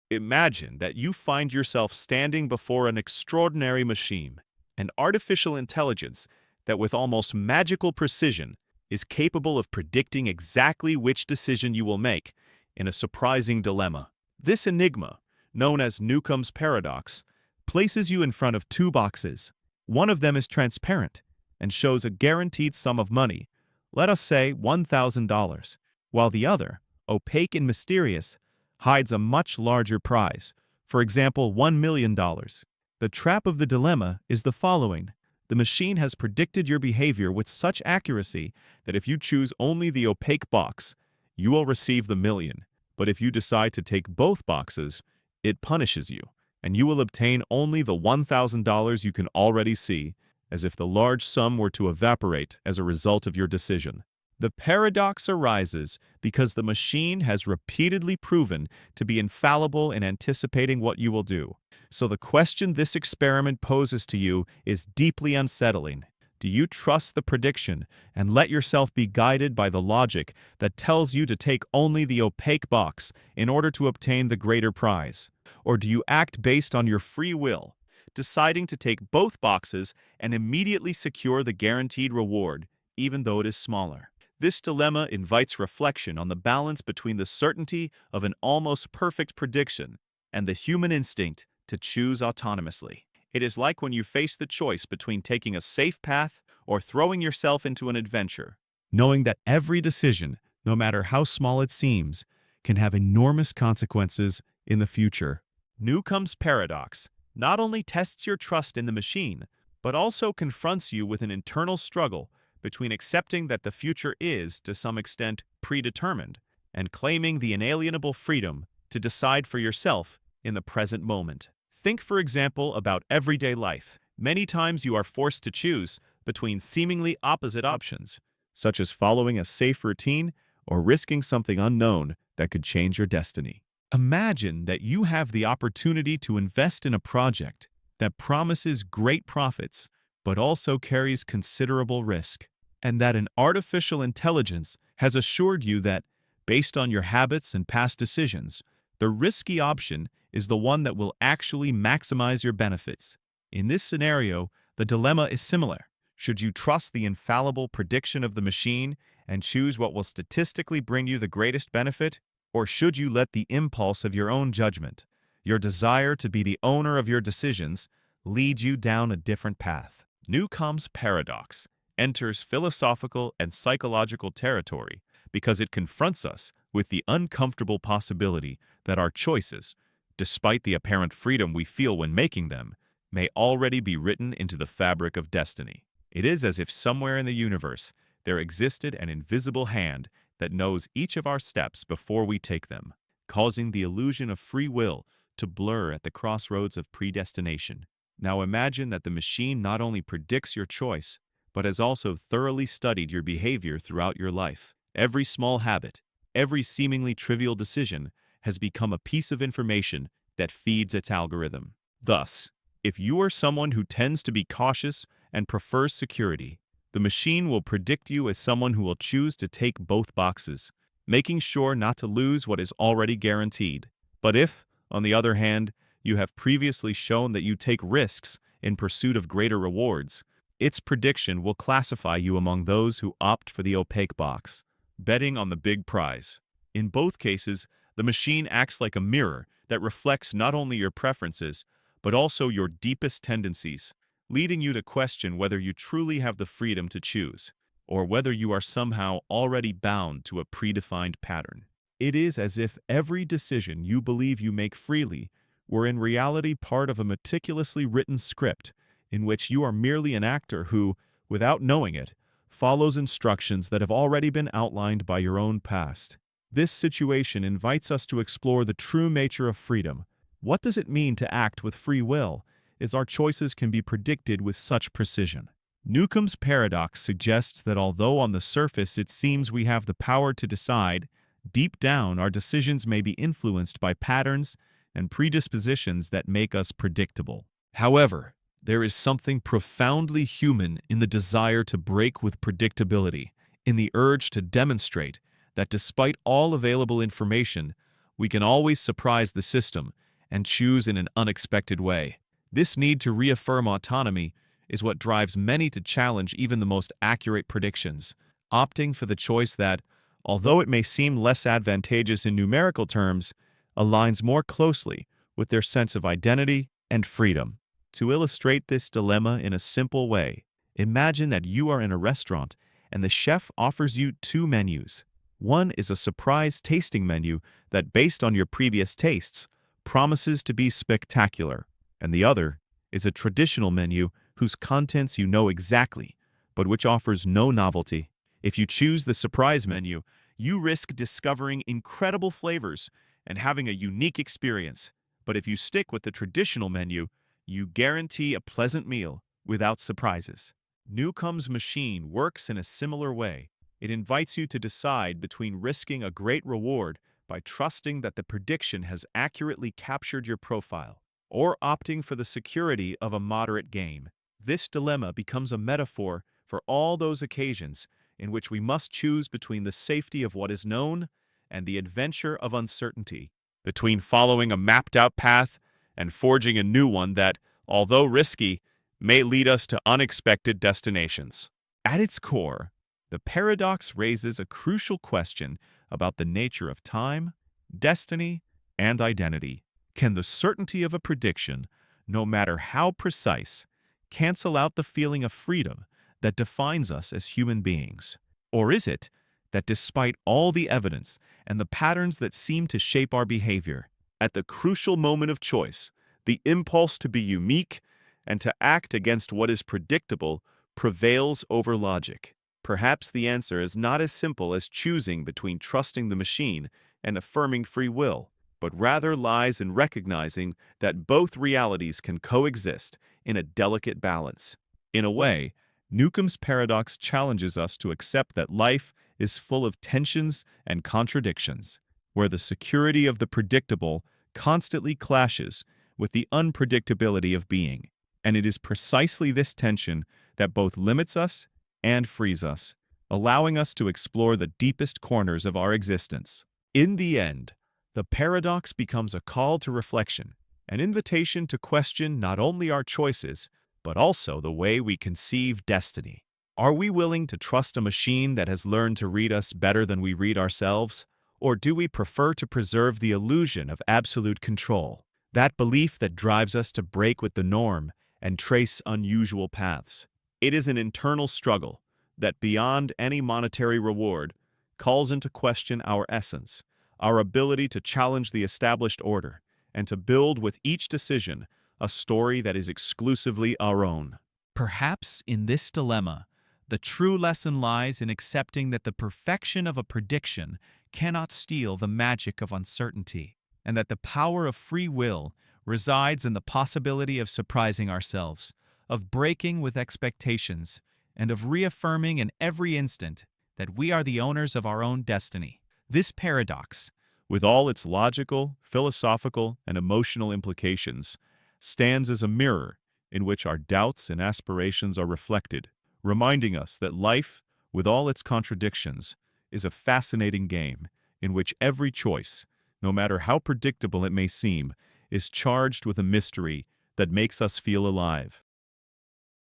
Imagine that you find yourself standing before an extraordinary machine, an artificial intelligence that with almost magical precision is capable of predicting exactly which decision you will make in a surprising dilemma. This enigma, known as Newcomb's paradox, places you in front of two boxes. One of them is transparent and shows a guaranteed sum of money, let us say $1,000, while the other, opaque and mysterious, hides a much larger prize, for example $1 million. The trap of the dilemma is the following. The machine has predicted your behavior with such accuracy that if you choose only the opaque box, you will receive the million. But if you decide to take both boxes, it punishes you, and you will obtain only the $1,000 you can already see, as if the large sum were to evaporate as a result of your decision. The paradox arises because the machine has repeatedly proven to be infallible in anticipating what you will do. So the question this experiment poses to you is deeply unsettling. Do you trust the prediction and let yourself be guided by the logic that tells you to take only the opaque box in order to obtain the greater prize? Or do you act based on your free will, deciding to take both boxes and immediately secure the guaranteed reward, even though it is smaller? This dilemma invites reflection on the balance between the certainty of an almost perfect prediction and the human instinct to choose autonomously. It is like when you face the choice between taking a safe path or throwing yourself into an adventure, knowing that every decision, no matter how small it seems, can have enormous consequences in the future. Newcomb's paradox not only tests your trust in the machine, but also confronts you with an internal struggle between accepting that the future is, to some extent, predetermined, and claiming the inalienable freedom to decide for yourself in the present moment. Think, for example, about everyday life. Many times you are forced to choose between seemingly opposite options, such as following a safe routine or risking something unknown that could change your destiny. Imagine that you have the opportunity to invest in a project that promises great profits, but also carries considerable risk, and that an artificial intelligence has assured you that, based on your habits and past decisions, the risky option is the one that will actually maximize your benefits. In this scenario, the dilemma is similar. Should you trust the infallible prediction of the machine and choose what will statistically bring you the greatest benefit? Or should you let the impulse of your own judgment, your desire to be the owner of your decisions, lead you down a different path? Newcomb's paradox enters philosophical and psychological territory because it confronts us with the uncomfortable possibility that our choices, despite the apparent freedom we feel when making them, may already be written into the fabric of destiny. It is as if somewhere in the universe there existed an invisible hand that knows each of our steps before we take them, causing the illusion of free will to blur at the crossroads of predestination. Now imagine that the machine not only predicts your choice, but has also thoroughly studied your behavior throughout your life. Every small habit, every seemingly trivial decision has become a piece of information that feeds its algorithm. Thus, if you are someone who tends to be cautious and prefers security, the machine will predict you as someone who will choose to take both boxes, making sure not to lose what is already guaranteed. But if, on the other hand, you have previously shown that you take risks in pursuit of greater rewards, its prediction will classify you among those who opt for the opaque box, betting on the big prize. In both cases, the machine acts like a mirror that reflects not only your preferences, but also your deepest tendencies, leading you to question whether you truly have the freedom to choose, or whether you are somehow already bound to a predefined pattern. It is as if every decision you believe you make freely were in reality part of a meticulously written script in which you are merely an actor who, without knowing it, follows instructions that have already been outlined by your own past. This situation invites us to explore the true nature of freedom. What does it mean to act with free will, as our choices can be predicted with such precision? Newcomb's paradox suggests that although on the surface it seems we have the power to decide, deep down our decisions may be influenced by patterns and predispositions that make us predictable. However, there is something profoundly human in the desire to break with predictability, in the urge to demonstrate that despite all available information, we can always surprise the system and choose in an unexpected way. This need to reaffirm autonomy is what drives many to challenge even the most accurate predictions, opting for the choice that, although it may seem less advantageous in numerical terms, aligns more closely with their sense of identity and freedom. To illustrate this dilemma in a simple way, imagine that you are in a restaurant and the chef offers you two menus. One is a surprise tasting menu that, based on your previous tastes, promises to be spectacular, and the other is a traditional menu whose contents you know exactly, but which offers no novelty. If you choose the surprise menu, you risk discovering incredible flavors and having a unique experience. But if you stick with the traditional menu, you guarantee a pleasant meal without surprises. Newcomb's machine works in a similar way. It invites you to decide between risking a great reward by trusting that the prediction has accurately captured your profile, or opting for the security of a moderate gain. This dilemma becomes a metaphor for all those occasions in which we must choose between the safety of what is known and the adventure of uncertainty, between following a mapped-out path and forging a new one that, although risky, may lead us to unexpected destinations. At its core, the paradox raises a crucial question about the nature of time, destiny, and identity. Can the certainty of a prediction, no matter how precise, cancel out the feeling of freedom that defines us as human beings? Or is it that despite all the evidence and the patterns that seem to shape our behavior, at the crucial moment of choice, the impulse to be unique and to act against what is predictable prevails over logic? Perhaps the answer is not as simple as choosing between trusting the machine and affirming free will, but rather lies in recognizing that both realities can coexist in a delicate balance. In a way, Newcomb's paradox challenges us to accept that life is full of tensions and contradictions, where the security of the predictable constantly clashes with the unpredictability of being. And it is precisely this tension that both limits us and frees us, allowing us to explore the deepest corners of our existence. In the end, the paradox becomes a call to reflection, an invitation to question not only our choices, but also the way we conceive destiny. Are we willing to trust a machine that has learned to read us better than we read ourselves? Or do we prefer to preserve the illusion of absolute control, that belief that drives us to break with the norm and trace unusual paths? It is an internal struggle that, beyond any monetary reward, calls into question our essence, our ability to challenge the established order, and to build with each decision a story that is exclusively our own. Perhaps in this dilemma, the true lesson lies in accepting that the perfection of a prediction cannot steal the magic of uncertainty, and that the power of free will resides in the possibility of surprising ourselves, of breaking with expectations, and of reaffirming in every instant that we are the owners of our own destiny. This paradox, with all its logical, philosophical, and emotional implications, stands as a mirror in which our doubts and aspirations are reflected, reminding us that life, with all its contradictions, is a fascinating game in which every choice, no matter how predictable it may seem, is charged with a mystery that makes us feel alive.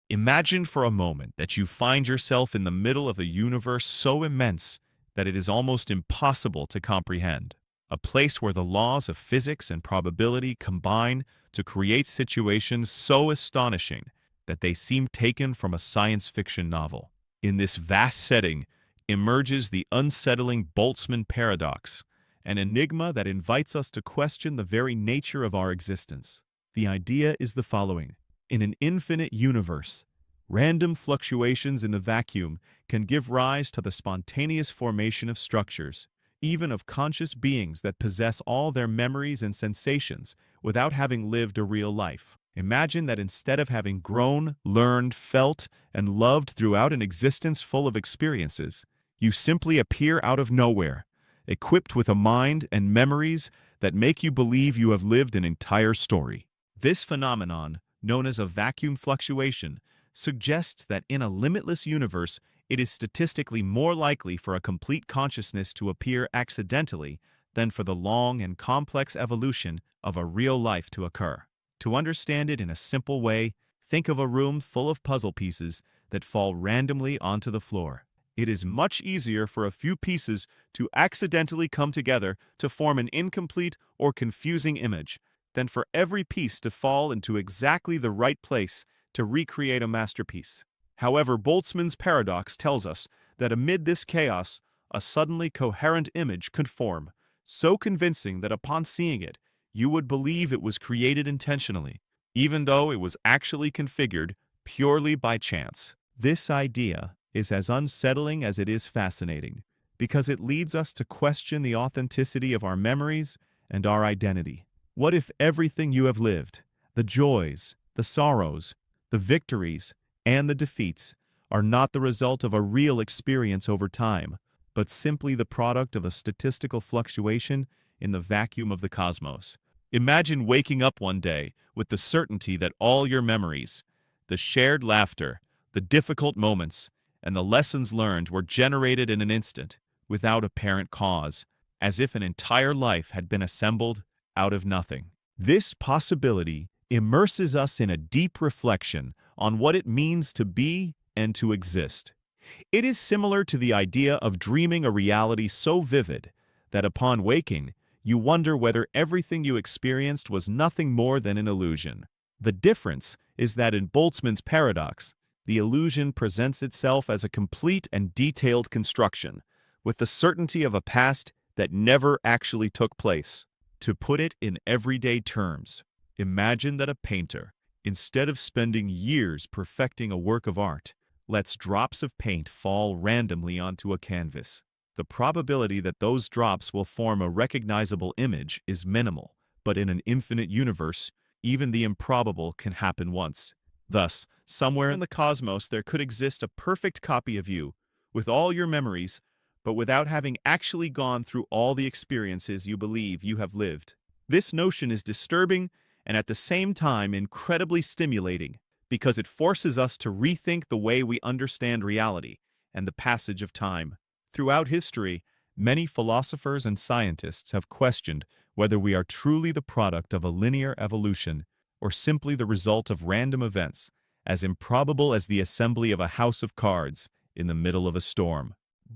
Imagine for a moment that you find yourself in the middle of a universe so immense that it is almost impossible to comprehend. A place where the laws of physics and probability combine to create situations so astonishing that they seem taken from a science fiction novel. In this vast setting emerges the unsettling Boltzmann paradox, an enigma that invites us to question the very nature of our existence. The idea is the following. In an infinite universe, random fluctuations in the vacuum can give rise to the spontaneous formation of structures, even of conscious beings that possess all their memories and sensations without having lived a real life. Imagine that instead of having grown, learned, felt, and loved throughout an existence full of experiences, you simply appear out of nowhere, equipped with a mind and memories that make you believe you have lived an entire story. This phenomenon, known as a vacuum fluctuation, suggests that in a limitless universe, it is statistically more likely for a complete consciousness to appear accidentally than for the long and complex evolution of a real life to occur. To understand it in a simple way, think of a room full of puzzle pieces that fall randomly onto the floor. It is much easier for a few pieces to accidentally come together to form an incomplete or confusing image than for every piece to fall into exactly the right place to recreate a masterpiece. However, Boltzmann's paradox tells us that amid this chaos, a suddenly coherent image could form, so convincing that upon seeing it, you would believe it was created intentionally, even though it was actually configured purely by chance. This idea is as unsettling as it is fascinating, because it leads us to question the authenticity of our memories and our identity. What if everything you have lived, the joys, the sorrows, the victories, and the defeats, are not the result of a real experience over time, but simply the product of a statistical fluctuation in the vacuum of the cosmos? Imagine waking up one day with the certainty that all your memories, the shared laughter, the difficult moments, and the lessons learned were generated in an instant, without apparent cause, as if an entire life had been assembled out of nothing. This possibility immerses us in a deep reflection on what it means to be and to exist. It is similar to the idea of dreaming a reality so vivid that upon waking, you wonder whether everything you experienced was nothing more than an illusion. The difference is that in Boltzmann's paradox, the illusion presents itself as a complete and detailed construction, with the certainty of a past that never actually took place. To put it in everyday terms, imagine that a painter, instead of spending years perfecting a work of art, lets drops of paint fall randomly onto a canvas. The probability that those drops will form a recognizable image is minimal, but in an infinite universe, even the improbable can happen once. Thus, somewhere in the cosmos there could exist a perfect copy of you, with all your memories, but without having actually gone through all the experiences you believe you have lived. This notion is disturbing and at the same time incredibly stimulating, because it forces us to rethink the way we understand reality and the passage of time. Throughout history, many philosophers and scientists have questioned whether we are truly the product of a linear evolution or simply the result of random events, as improbable as the assembly of a house of cards in the middle of a storm.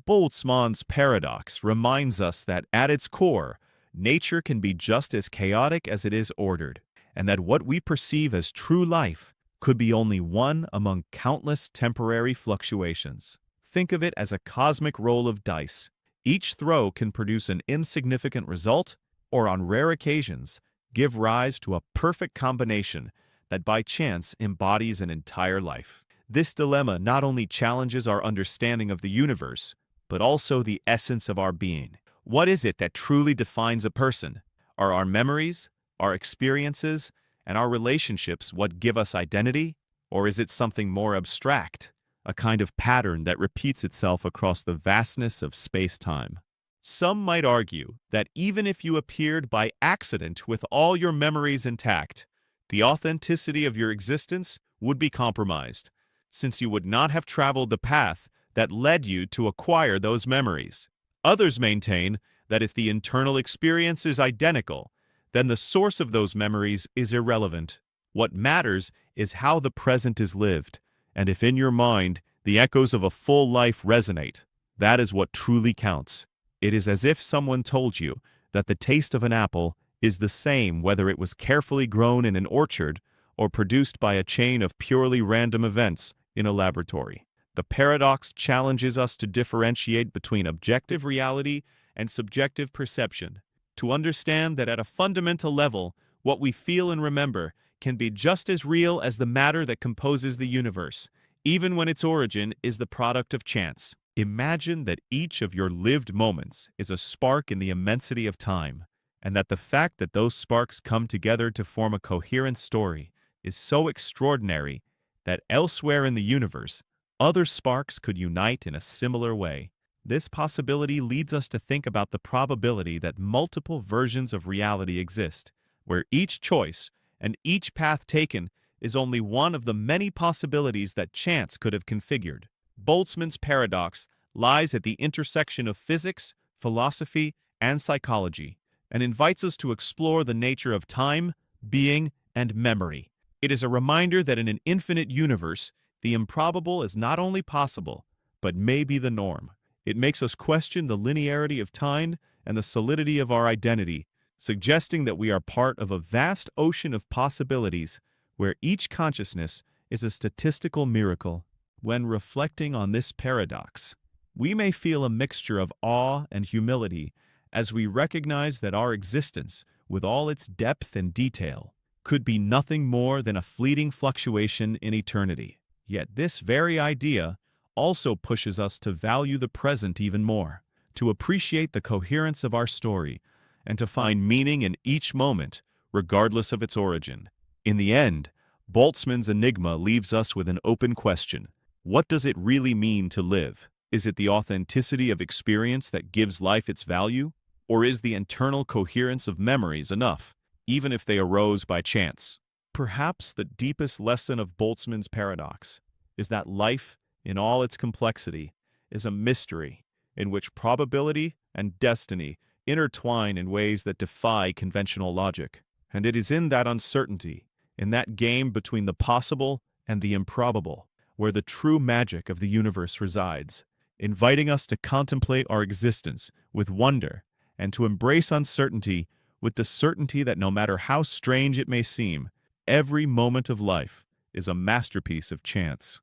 Boltzmann's paradox reminds us that at its core, nature can be just as chaotic as it is ordered, and that what we perceive as true life could be only one among countless temporary fluctuations. Think of it as a cosmic roll of dice. Each throw can produce an insignificant result, or on rare occasions, give rise to a perfect combination that by chance embodies an entire life. This dilemma not only challenges our understanding of the universe, but also the essence of our being. What is it that truly defines a person? Are our memories, our experiences, and our relationships what give us identity? Or is it something more abstract, a kind of pattern that repeats itself across the vastness of space-time? Some might argue that even if you appeared by accident with all your memories intact, the authenticity of your existence would be compromised, since you would not have traveled the path that led you to acquire those memories. Others maintain that if the internal experience is identical, then the source of those memories is irrelevant. What matters is how the present is lived, and if in your mind the echoes of a full life resonate, That is what truly counts. It is as if someone told you that the taste of an apple is the same whether it was carefully grown in an orchard or produced by a chain of purely random events in a laboratory. The paradox challenges us to differentiate between objective reality and subjective perception, to understand that at a fundamental level, what we feel and remember can be just as real as the matter that composes the universe, even when its origin is the product of chance. Imagine that each of your lived moments is a spark in the immensity of time, and that the fact that those sparks come together to form a coherent story is so extraordinary that elsewhere in the universe, other sparks could unite in a similar way. This possibility leads us to think about the probability that multiple versions of reality exist, where each choice and each path taken is only one of the many possibilities that chance could have configured. Boltzmann's paradox lies at the intersection of physics, philosophy, and psychology, and invites us to explore the nature of time, being, and memory. It is a reminder that in an infinite universe, the improbable is not only possible, but may be the norm. It makes us question the linearity of time and the solidity of our identity, suggesting that we are part of a vast ocean of possibilities where each consciousness is a statistical miracle. When reflecting on this paradox, we may feel a mixture of awe and humility as we recognize that our existence, with all its depth and detail, could be nothing more than a fleeting fluctuation in eternity. Yet this very idea also pushes us to value the present even more, to appreciate the coherence of our story, and to find meaning in each moment, regardless of its origin. In the end, Boltzmann's enigma leaves us with an open question. What does it really mean to live? Is it the authenticity of experience that gives life its value? Or is the internal coherence of memories enough, even if they arose by chance? Perhaps the deepest lesson of Boltzmann's paradox is that life, in all its complexity, is a mystery in which probability and destiny intertwine in ways that defy conventional logic. And it is in that uncertainty, in that game between the possible and the improbable, where the true magic of the universe resides, inviting us to contemplate our existence with wonder and to embrace uncertainty with the certainty that no matter how strange it may seem, every moment of life is a masterpiece of chance.